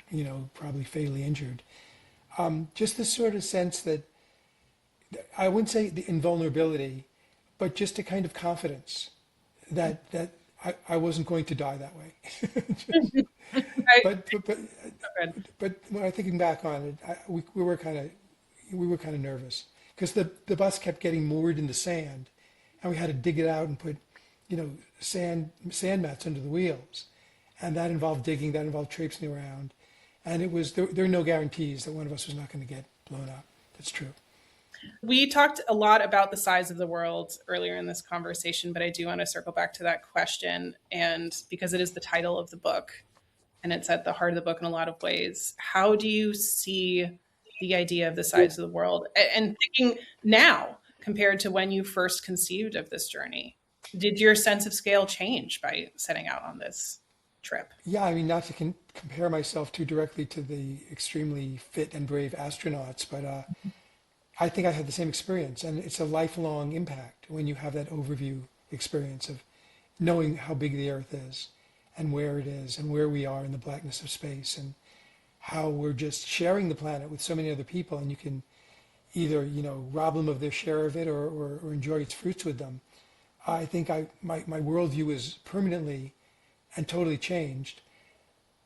probably fatally injured. Just this sort of sense that I wouldn't say the invulnerability, but just a kind of confidence that I wasn't going to die that way. Right. But but when I'm thinking back on it, we were kind of nervous because the bus kept getting moored in the sand, and we had to dig it out and put, sand mats under the wheels, and that involved digging, that involved traipsing around, and there were no guarantees that one of us was not going to get blown up. That's true. We talked a lot about the size of the world earlier in this conversation, but I do want to circle back to that question. And because it is the title of the book and it's at the heart of the book in a lot of ways, how do you see the idea of the size of the world? And thinking now compared to when you first conceived of this journey, did your sense of scale change by setting out on this trip? Yeah, I mean, not to compare myself too directly to the extremely fit and brave astronauts, but I think I had the same experience, and it's a lifelong impact when you have that overview experience of knowing how big the Earth is, and where we are in the blackness of space, and how we're just sharing the planet with so many other people, and you can either rob them of their share of it, or enjoy its fruits with them. I think my worldview is permanently and totally changed.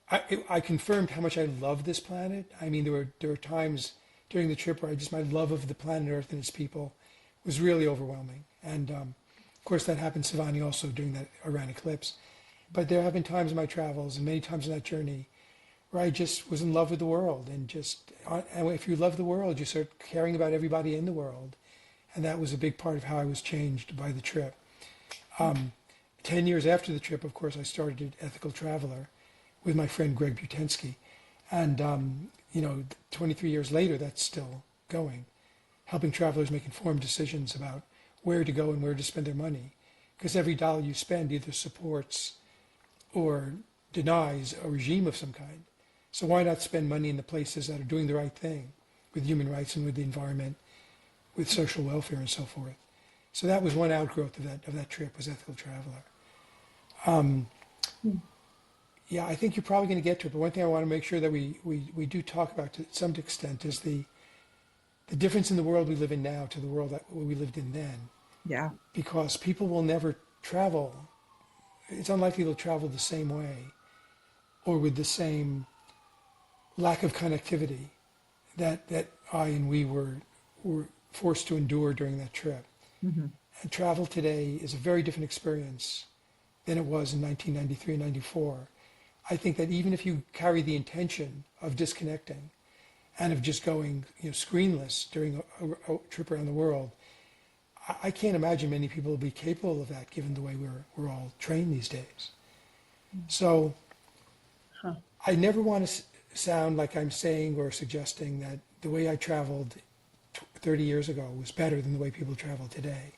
I confirmed how much I love this planet. I mean, there were times during the trip where my love of the planet Earth and its people was really overwhelming. And of course, that happened to Savani also during that Iran eclipse. But there have been times in my travels and many times in that journey where I just was in love with the world. And if you love the world, you start caring about everybody in the world. And that was a big part of how I was changed by the trip. 10 years after the trip, of course, I started Ethical Traveler with my friend Greg Butensky. And 23 years later, that's still going, helping travelers make informed decisions about where to go and where to spend their money. Because every dollar you spend either supports or denies a regime of some kind. So why not spend money in the places that are doing the right thing with human rights and with the environment, with social welfare and so forth. So that was one outgrowth of that trip, was Ethical Traveler. Yeah, I think you're probably going to get to it, but one thing I want to make sure that we do talk about to some extent is the difference in the world we live in now to the world that we lived in then. Yeah. Because people will never travel. It's unlikely they'll travel the same way or with the same lack of connectivity that I and we were forced to endure during that trip. Mm-hmm. And travel today is a very different experience than it was in 1993 and 94. I think that even if you carry the intention of disconnecting and of just going screenless during a trip around the world, I can't imagine many people will be capable of that given the way we're all trained these days. So I never want to sound like I'm saying or suggesting that the way I traveled 30 years ago was better than the way people travel today.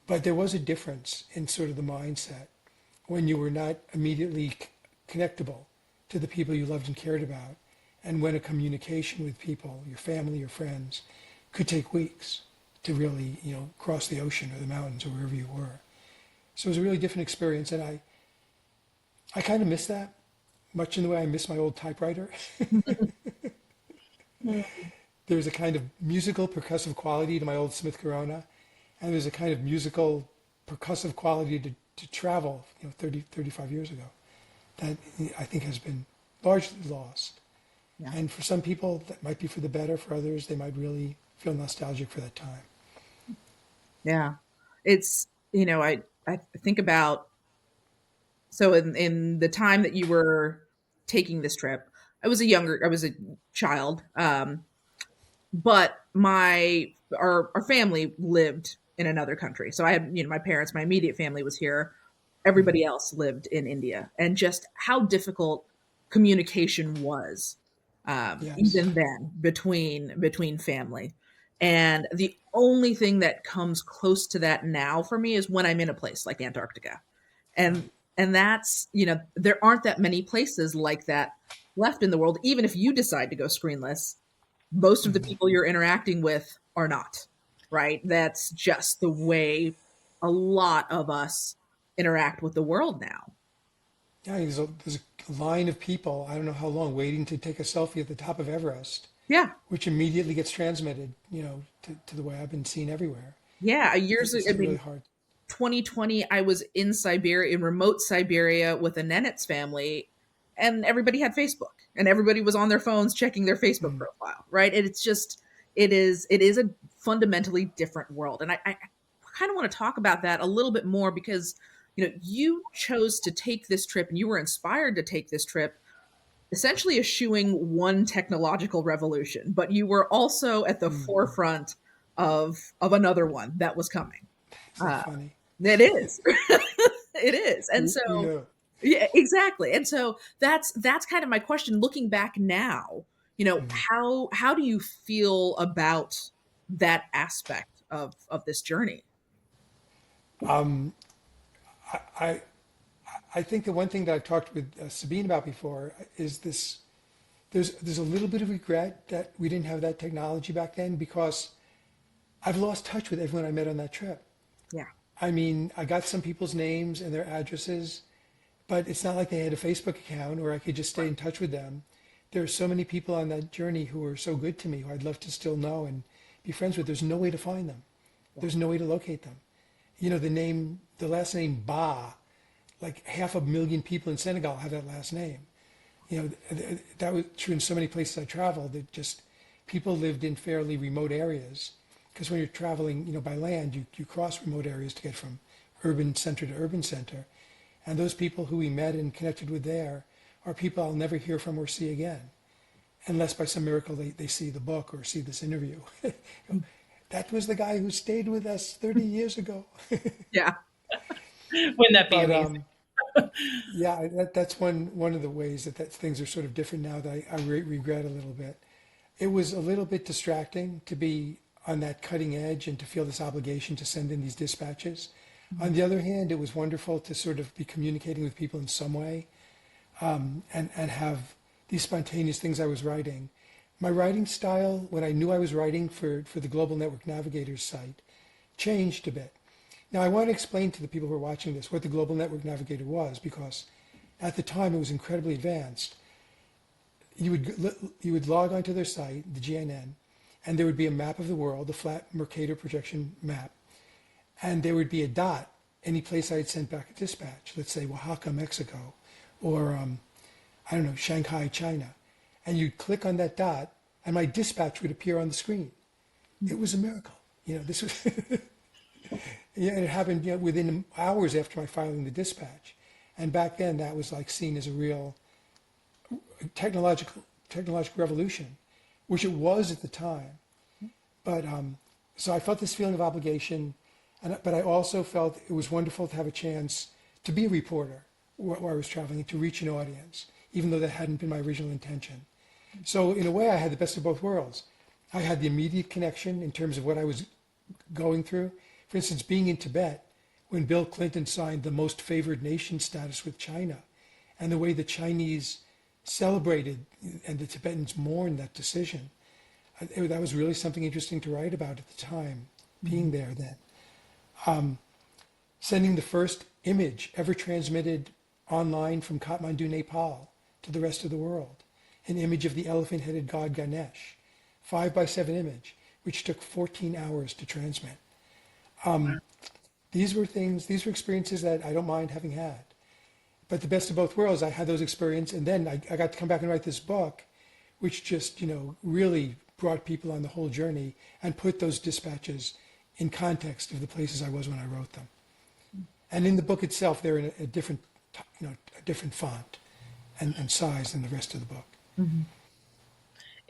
But there was a difference in sort of the mindset when you were not immediately connectable to the people you loved and cared about, and when a communication with people, your family, your friends, could take weeks to really, cross the ocean or the mountains or wherever you were. So it was a really different experience, and I kind of miss that, much in the way I miss my old typewriter. There's a kind of musical percussive quality to my old Smith Corona, and there's a kind of musical percussive quality to travel 35 years ago that I think has been largely lost. Yeah. And for some people that might be for the better, for others they might really feel nostalgic for that time. Yeah. It's, I think about, so in the time that you were taking this trip, I was a child, but our family lived in another country. So I had, my parents, my immediate family was here. Mhm. Everybody else lived in India, and just how difficult communication was, Yes. even then, between family. And the only thing that comes close to that now for me is when I'm in a place like Antarctica, and Right. that's, there aren't that many places like that left in the world. Even if you decide to go screenless, most of the Mhm. people you're interacting with are not, right? That's just the way a lot of us interact with the world now. Yeah, there's a line of people, I don't know how long, waiting to take a selfie at the top of Everest, Yeah. which immediately gets transmitted, to the web and seen everywhere. Yeah. It's I really mean, hard. 2020, I was in Siberia, in remote Siberia with a Nenets family, and everybody had Facebook, and everybody was on their phones checking their Facebook Mm. profile, right? And it's just, it is a fundamentally different world. And I kind of want to talk about that a little bit more because, you chose to take this trip and you were inspired to take this trip, essentially eschewing one technological revolution, but you were also at the Mm. forefront of another one that was coming. So Uh, funny. it is. It is. And Who so, knew? yeah, exactly. And so that's kind of my question looking back now, Mm. how do you feel about that aspect of this journey? Um, I I think the one thing that I've talked with Sabine about before is this. There's a little bit of regret that we didn't have that technology back then because I've lost touch with everyone I met on that trip. Yeah. I mean, I got some people's names and their addresses, but it's not like they had a Facebook account or I could just stay in touch with them. There are so many people on that journey who are so good to me, who I'd love to still know and be friends with. There's no way to find them. Yeah. There's no way to locate them. The last name Ba, like 500,000 people in Senegal have that last name. That was true in so many places I traveled. That just people lived in fairly remote areas. Because when you're traveling, by land, you cross remote areas to get from urban center to urban center. And those people who we met and connected with there are people I'll never hear from or see again, unless by some miracle they see the book or see this interview. That was the guy who stayed with us 30 years ago. Yeah. Wouldn't that be But amazing? yeah, that's one of the ways that things are sort of different now that I regret a little bit. It was a little bit distracting to be on that cutting edge and to feel this obligation to send in these dispatches. On the other hand, it was wonderful to sort of be communicating with people in some way, and have these spontaneous things I was writing. My writing style, when I knew I was writing for the Global Network Navigator site, changed a bit. Now, I want to explain to the people who are watching this what the Global Network Navigator was, because at the time it was incredibly advanced. You would log onto their site, the GNN, and there would be a map of the world, a flat Mercator projection map, and there would be a dot any place I had sent back a dispatch. Let's say Oaxaca, Mexico, or I don't know, Shanghai, China, and you'd click on that dot, and my dispatch would appear on the screen. It was a miracle. This was. Yeah, and it happened, within hours after my filing the dispatch, and back then that was like seen as a real technological revolution, which it was at the time. But so I felt this feeling of obligation, but I also felt it was wonderful to have a chance to be a reporter where I was traveling and to reach an audience, even though that hadn't been my original intention. So in a way, I had the best of both worlds. I had the immediate connection in terms of what I was going through. For instance, being in Tibet when Bill Clinton signed the most favored nation status with China, and the way the Chinese celebrated and the Tibetans mourned that decision. That was really something interesting to write about at the time, being there then. Sending the first image ever transmitted online from Kathmandu, Nepal to the rest of the world, an image of the elephant-headed god Ganesh, 5x7 image, which took 14 hours to transmit. These were experiences that I don't mind having had. But the best of both worlds, I had those experiences, and then I got to come back and write this book, which just, really brought people on the whole journey and put those dispatches in context of the places I was when I wrote them. And in the book itself, they're in a different, a different font and size than the rest of the book. Mm-hmm.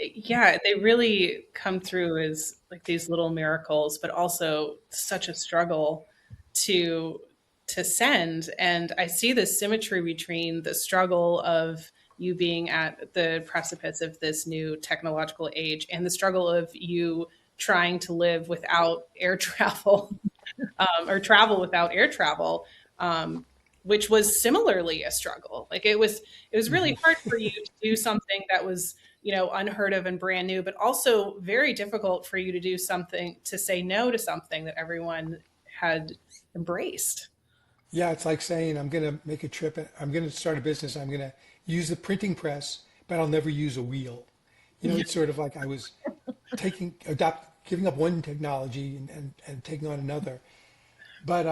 Yeah, they really come through as like these little miracles, but also such a struggle to send. And I see this symmetry between the struggle of you being at the precipice of this new technological age and the struggle of you trying to live without air travel, or travel without air travel, which was similarly a struggle. Like it was really hard for you to do something that was, unheard of and brand new, but also very difficult for you to do something, to say no to something that everyone had embraced. Yeah, it's like saying, I'm going to make a trip, I'm going to start a business, I'm going to use the printing press, but I'll never use a wheel. It's sort of like I was giving up one technology and taking on another. But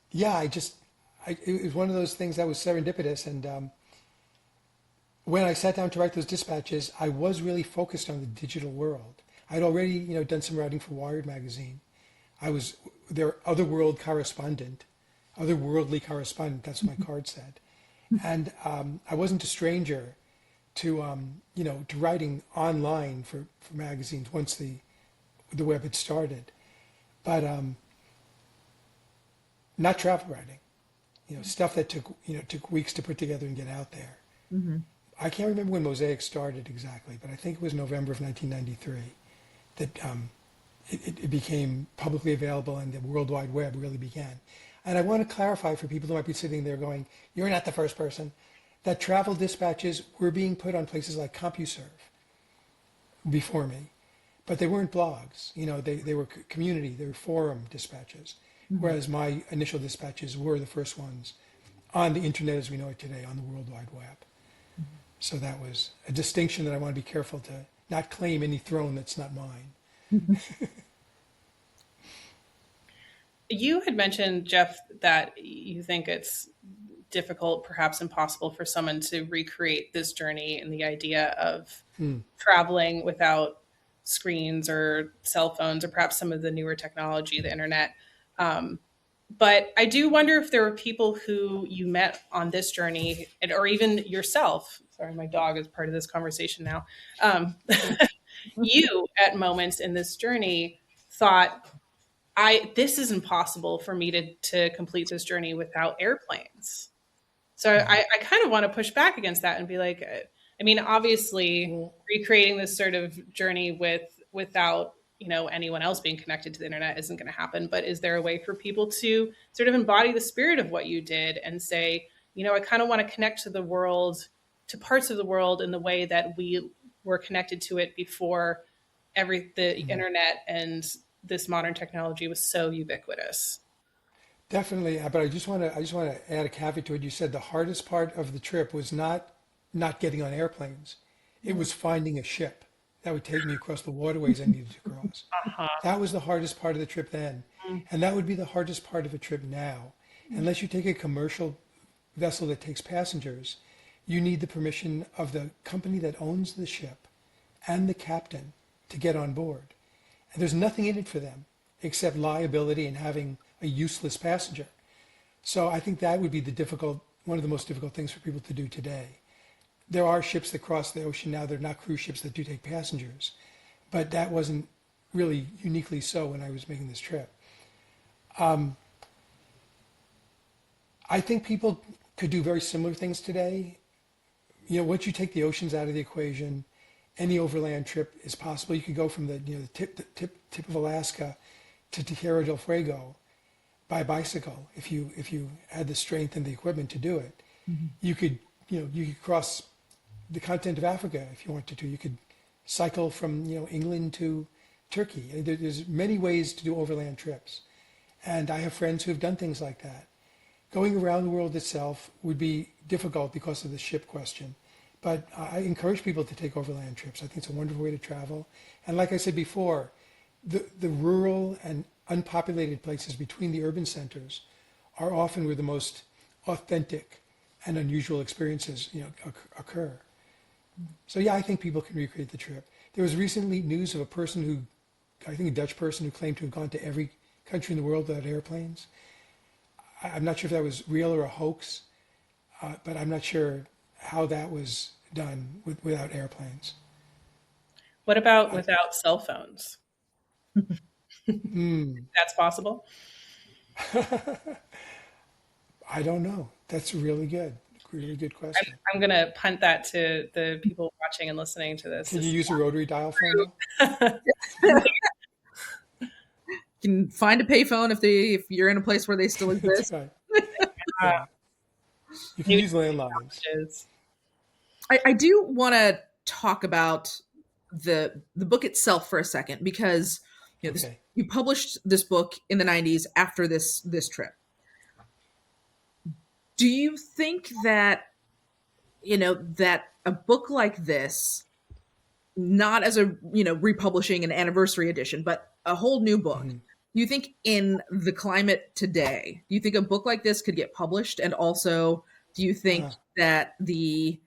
yeah, it was one of those things that was serendipitous. And when I sat down to write those dispatches, I was really focused on the digital world. I'd already, done some writing for Wired magazine. I was their otherworldly correspondent. That's what my card said. And I wasn't a stranger to, to writing online for magazines once the web had started. But not travel writing, stuff that took weeks to put together and get out there. Mm-hmm. I can't remember when Mosaic started exactly, but I think it was November of 1993 that it became publicly available and the World Wide Web really began. And I want to clarify for people who might be sitting there going, you're not the first person, that travel dispatches were being put on places like CompuServe before me, but they weren't blogs. They were community, they were forum dispatches, whereas my initial dispatches were the first ones on the internet as we know it today, on the World Wide Web. So that was a distinction that I want to be careful to not claim any throne that's not mine. You had mentioned, Jeff, that you think it's difficult, perhaps impossible, for someone to recreate this journey and the idea of traveling without screens or cell phones or perhaps some of the newer technology, the internet. But I do wonder if there were people who you met on this journey, or even yourself. Sorry, my dog is part of this conversation now. You, at moments in this journey, thought, this is impossible for me to complete this journey without airplanes. So I kind of want to push back against that and be like, obviously recreating this sort of journey without anyone else being connected to the internet isn't going to happen. But is there a way for people to sort of embody the spirit of what you did and say, I kind of want to connect to the world, to parts of the world in the way that we were connected to it before the internet and this modern technology was so ubiquitous? Definitely, but I just want to add a caveat to it. You said the hardest part of the trip was not getting on airplanes. It was finding a ship that would take me across the waterways I needed to cross. That was the hardest part of the trip then. And that would be the hardest part of a trip now. Unless you take a commercial vessel that takes passengers, you need the permission of the company that owns the ship and the captain to get on board. And there's nothing in it for them except liability and having a useless passenger. So I think that would be one of the most difficult things for people to do today. There are ships that cross the ocean now. They're not cruise ships that do take passengers, but that wasn't really uniquely so when I was making this trip. I think people could do very similar things today. Once you take the oceans out of the equation, any overland trip is possible. You could go from the tip of Alaska to Tierra del Fuego by bicycle if you had the strength and the equipment to do it. You could cross the continent of Africa if you wanted to. You could cycle from England to Turkey. There's many ways to do overland trips, and I have friends who have done things like that. Going around the world itself would be difficult because of the ship question, but I encourage people to take overland trips. I think it's a wonderful way to travel, and like I said before, the rural and unpopulated places between the urban centers are often where the most authentic and unusual experiences occur. So yeah, I think people can recreate the trip. There was recently news of a person a Dutch person who claimed to have gone to every country in the world without airplanes. I'm not sure if that was real or a hoax, but I'm not sure how that was done without airplanes. What about I, without cell phones? That's possible. I don't know. That's really good question. I'm going to punt that to the people watching and listening to this. Can you use a rotary dial phone though? You can find a payphone if you're in a place where they still That's exist. right. Yeah. You can New use landlines. challenges. I do want to talk about the book itself for a second, because Okay. you published this book in the 90s after this trip. Do you think that that a book like this, not as a republishing an anniversary edition, but a whole new book, do you think in the climate today, do you think a book like this could get published? And also, do you think that the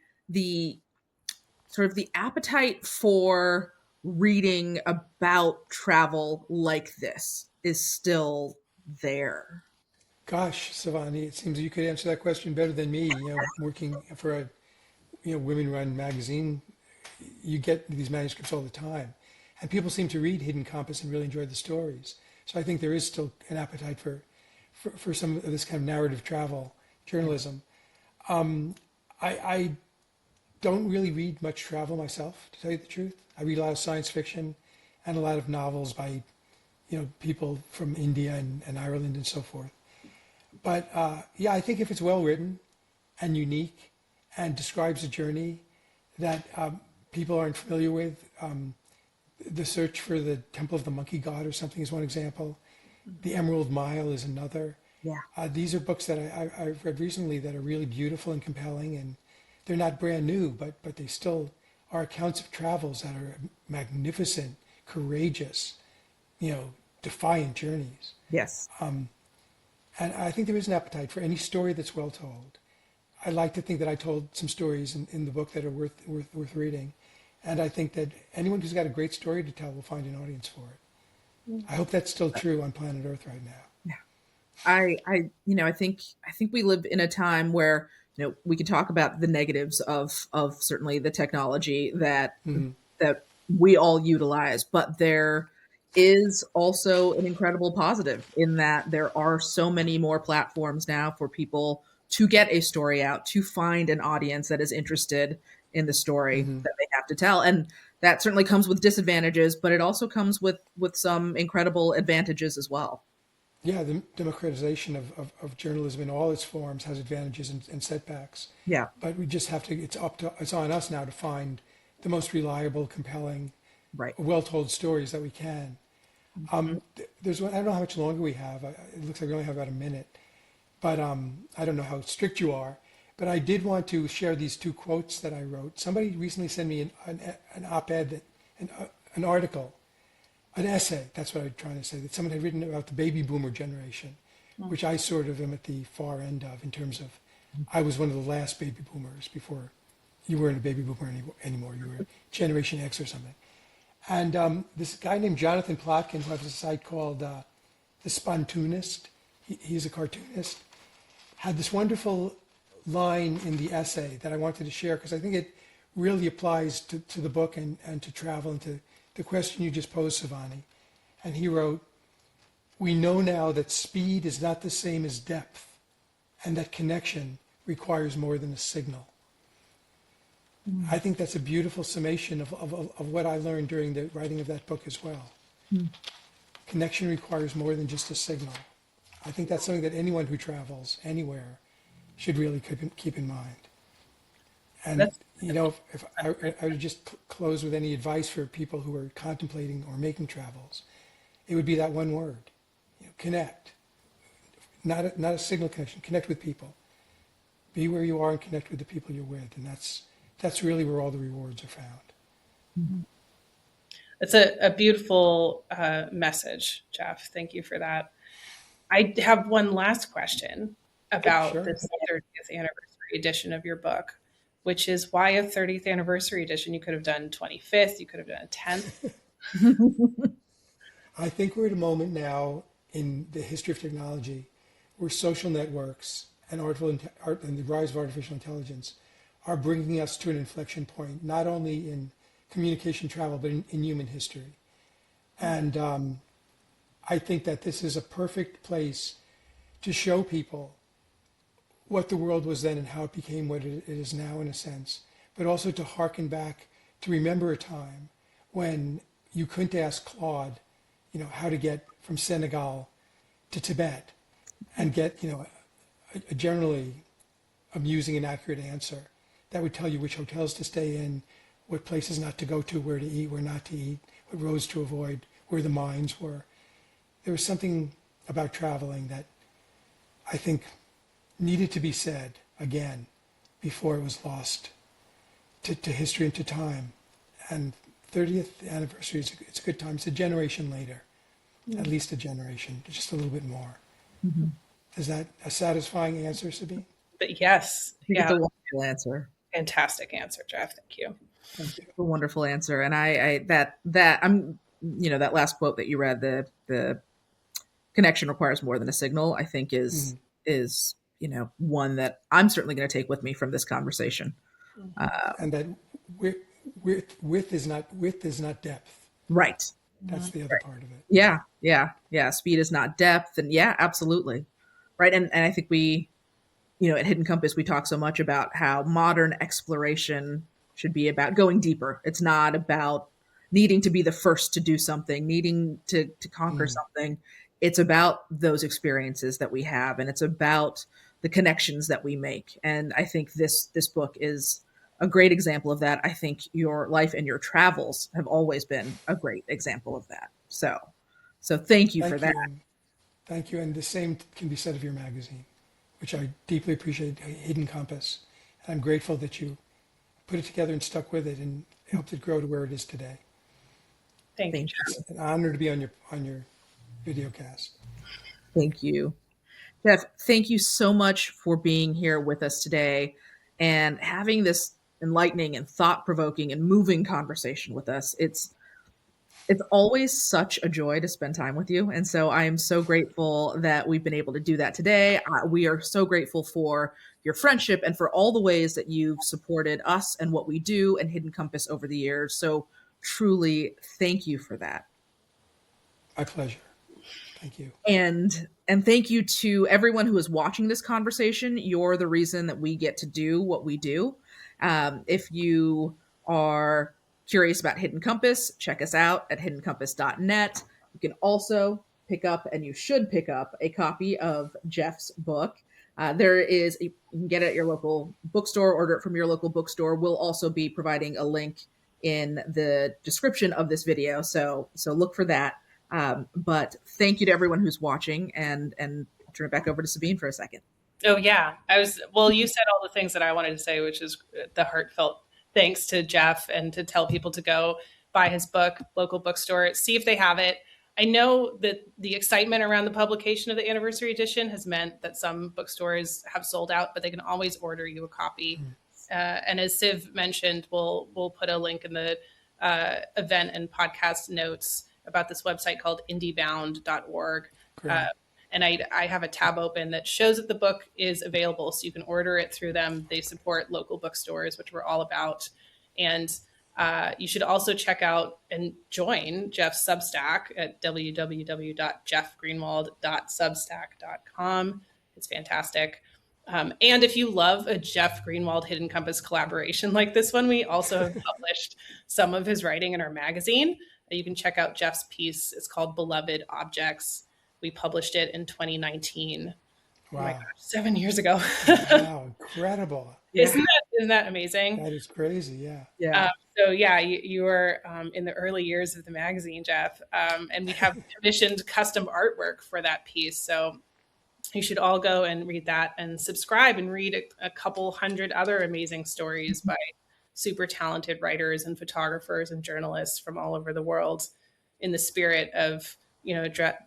sort of the appetite for reading about travel like this is still there? Gosh, Savani, it seems you could answer that question better than me. Working for a women-run magazine, you get these manuscripts all the time, and people seem to read Hidden Compass and really enjoy the stories. So I think there is still an appetite for some of this kind of narrative travel journalism. I don't really read much travel myself, to tell you the truth. I read a lot of science fiction and a lot of novels by people from India and Ireland and so forth. But yeah, I think if it's well written and unique and describes a journey that people aren't familiar with, the search for the Temple of the Monkey God or something is one example. The Emerald Mile is another. Yeah. These are books that I've read recently that are really beautiful and compelling, and they're not brand new, but they still are accounts of travels that are magnificent, courageous, defiant journeys. Yes. And I think there is an appetite for any story that's well told. I like to think that I told some stories in the book that are worth reading. And I think that anyone who's got a great story to tell will find an audience for it. I hope that's still true on planet Earth right now. I think we live in a time where we can talk about the negatives of certainly the technology that we all utilize, but there is also an incredible positive in that there are so many more platforms now for people to get a story out, to find an audience that is interested in the story that they have to tell. And that certainly comes with disadvantages, but it also comes with some incredible advantages as well. Yeah, the democratization of journalism in all its forms has advantages and setbacks. Yeah. But we just have to, it's on us now to find the most reliable, compelling, Right. well-told stories that we can. There's one, I don't know how much longer we have. It looks like we only have about a minute, but I don't know how strict you are. But I did want to share these two quotes that I wrote. Somebody recently sent me an op-ed, an article, an essay, that's what I'm trying to say, that someone had written about the baby boomer generation, which I sort of am at the far end of in terms of, I was one of the last baby boomers before you weren't a baby boomer anymore. You were Generation X or something. And this guy named Jonathan Plotkin, who has a site called The Spontoonist, he's a cartoonist, had this wonderful line in the essay that I wanted to share because I think it really applies to the book and to travel and to the question you just posed, Savani. And he wrote, "We know now that speed is not the same as depth and that connection requires more than a signal." I think that's a beautiful summation of what I learned during the writing of that book as well. Connection requires more than just a signal. I think that's something that anyone who travels anywhere should really keep in mind. And, if I would just close with any advice for people who are contemplating or making travels, it would be that one word, connect. Not a signal connection, connect with people. Be where you are and connect with the people you're with. And that's really where all the rewards are found. It's a beautiful message, Jeff. Thank you for that. I have one last question about this 30th anniversary edition of your book, which is why a 30th anniversary edition? You could have done 25th, you could have done a 10th. I think we're at a moment now in the history of technology where social networks and and the rise of artificial intelligence are bringing us to an inflection point, not only in communication travel, but in human history. And I think that this is a perfect place to show people what the world was then and how it became what it is now, in a sense, but also to hearken back to remember a time when you couldn't ask Claude, how to get from Senegal to Tibet and get, a generally amusing and accurate answer that would tell you which hotels to stay in, what places not to go to, where to eat, where not to eat, what roads to avoid, where the mines were. There was something about traveling that I think needed to be said again before it was lost to history and to time. And 30th anniversary, it's a good time. It's a generation later, at least a generation, just a little bit more. Mm-hmm. Is that a satisfying answer, Sabine? But yes. I think it's a wonderful answer. Fantastic answer, Jeff. Thank you. Thank you. A wonderful answer. And that last quote that you read, the connection requires more than a signal, I think is one that I'm certainly going to take with me from this conversation. And that width is not depth. Right. That's the other part of it. Yeah. Speed is not depth. And yeah, absolutely. Right. And I think we, at Hidden Compass, we talk so much about how modern exploration should be about going deeper. It's not about needing to be the first to do something, needing to conquer something. It's about those experiences that we have, and it's about the connections that we make. And I think this book is a great example of that. I think your life and your travels have always been a great example of that. So thank you for that. Thank you. And the same can be said of your magazine, which I deeply appreciate, Hidden Compass. And I'm grateful that you put it together and stuck with it and helped it grow to where it is today. Thank you. It's an honor to be on your video cast. Thank you. Jeff, thank you so much for being here with us today and having this enlightening and thought-provoking and moving conversation with us. It's always such a joy to spend time with you. And so I am so grateful that we've been able to do that today. We are so grateful for your friendship and for all the ways that you've supported us and what we do and Hidden Compass over the years. So truly, thank you for that. My pleasure. Thank you. And thank you to everyone who is watching this conversation. You're the reason that we get to do what we do. If you are curious about Hidden Compass, check us out at hiddencompass.net. You can also pick up, and you should pick up, a copy of Jeff's book. You can get it at your local bookstore, order it from your local bookstore. We'll also be providing a link in the description of this video. So look for that. But thank you to everyone who's watching, and I'll turn it back over to Sabine for a second. Oh yeah. You said all the things that I wanted to say, which is the heartfelt thanks to Jeff, and to tell people to go buy his book, local bookstore, see if they have it. I know that the excitement around the publication of the anniversary edition has meant that some bookstores have sold out, but they can always order you a copy. And as Siv mentioned, we'll put a link in the event and podcast notes about this website called indiebound.org. And I have a tab open that shows that the book is available, so you can order it through them. They support local bookstores, which we're all about. And you should also check out and join Jeff's Substack at www.jeffgreenwald.substack.com. It's fantastic. And if you love a Jeff Greenwald Hidden Compass collaboration like this one, we also have published some of his writing in our magazine. You can check out Jeff's piece. It's called Beloved Objects. We published it in 2019. Wow. Oh my gosh, 7 years ago. Wow, incredible. Isn't that amazing? That is crazy, yeah. Yeah. You were in the early years of the magazine, Jeff. And we have commissioned custom artwork for that piece. So you should all go and read that and subscribe and read a couple hundred other amazing stories by super talented writers and photographers and journalists from all over the world, in the spirit of,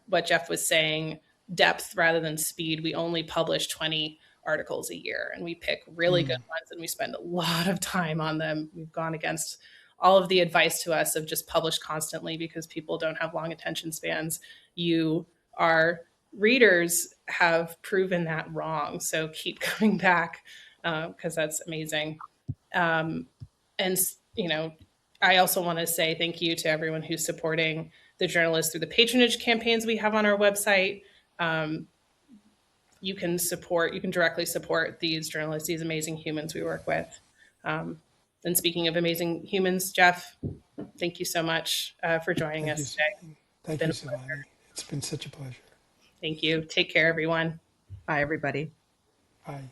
what Jeff was saying, depth rather than speed. We only publish 20 articles a year, and we pick really good ones, and we spend a lot of time on them. We've gone against all of the advice to us of just publish constantly because people don't have long attention spans. You are readers have proven that wrong. So keep coming back because that's amazing. And, I also want to say thank you to everyone who's supporting the journalists through the patronage campaigns we have on our website. You can directly support these journalists, these amazing humans we work with. And speaking of amazing humans, Jeff, thank you so much for joining us today. Thank you, Savani. It's been such a pleasure. Thank you. Take care, everyone. Bye, everybody. Bye.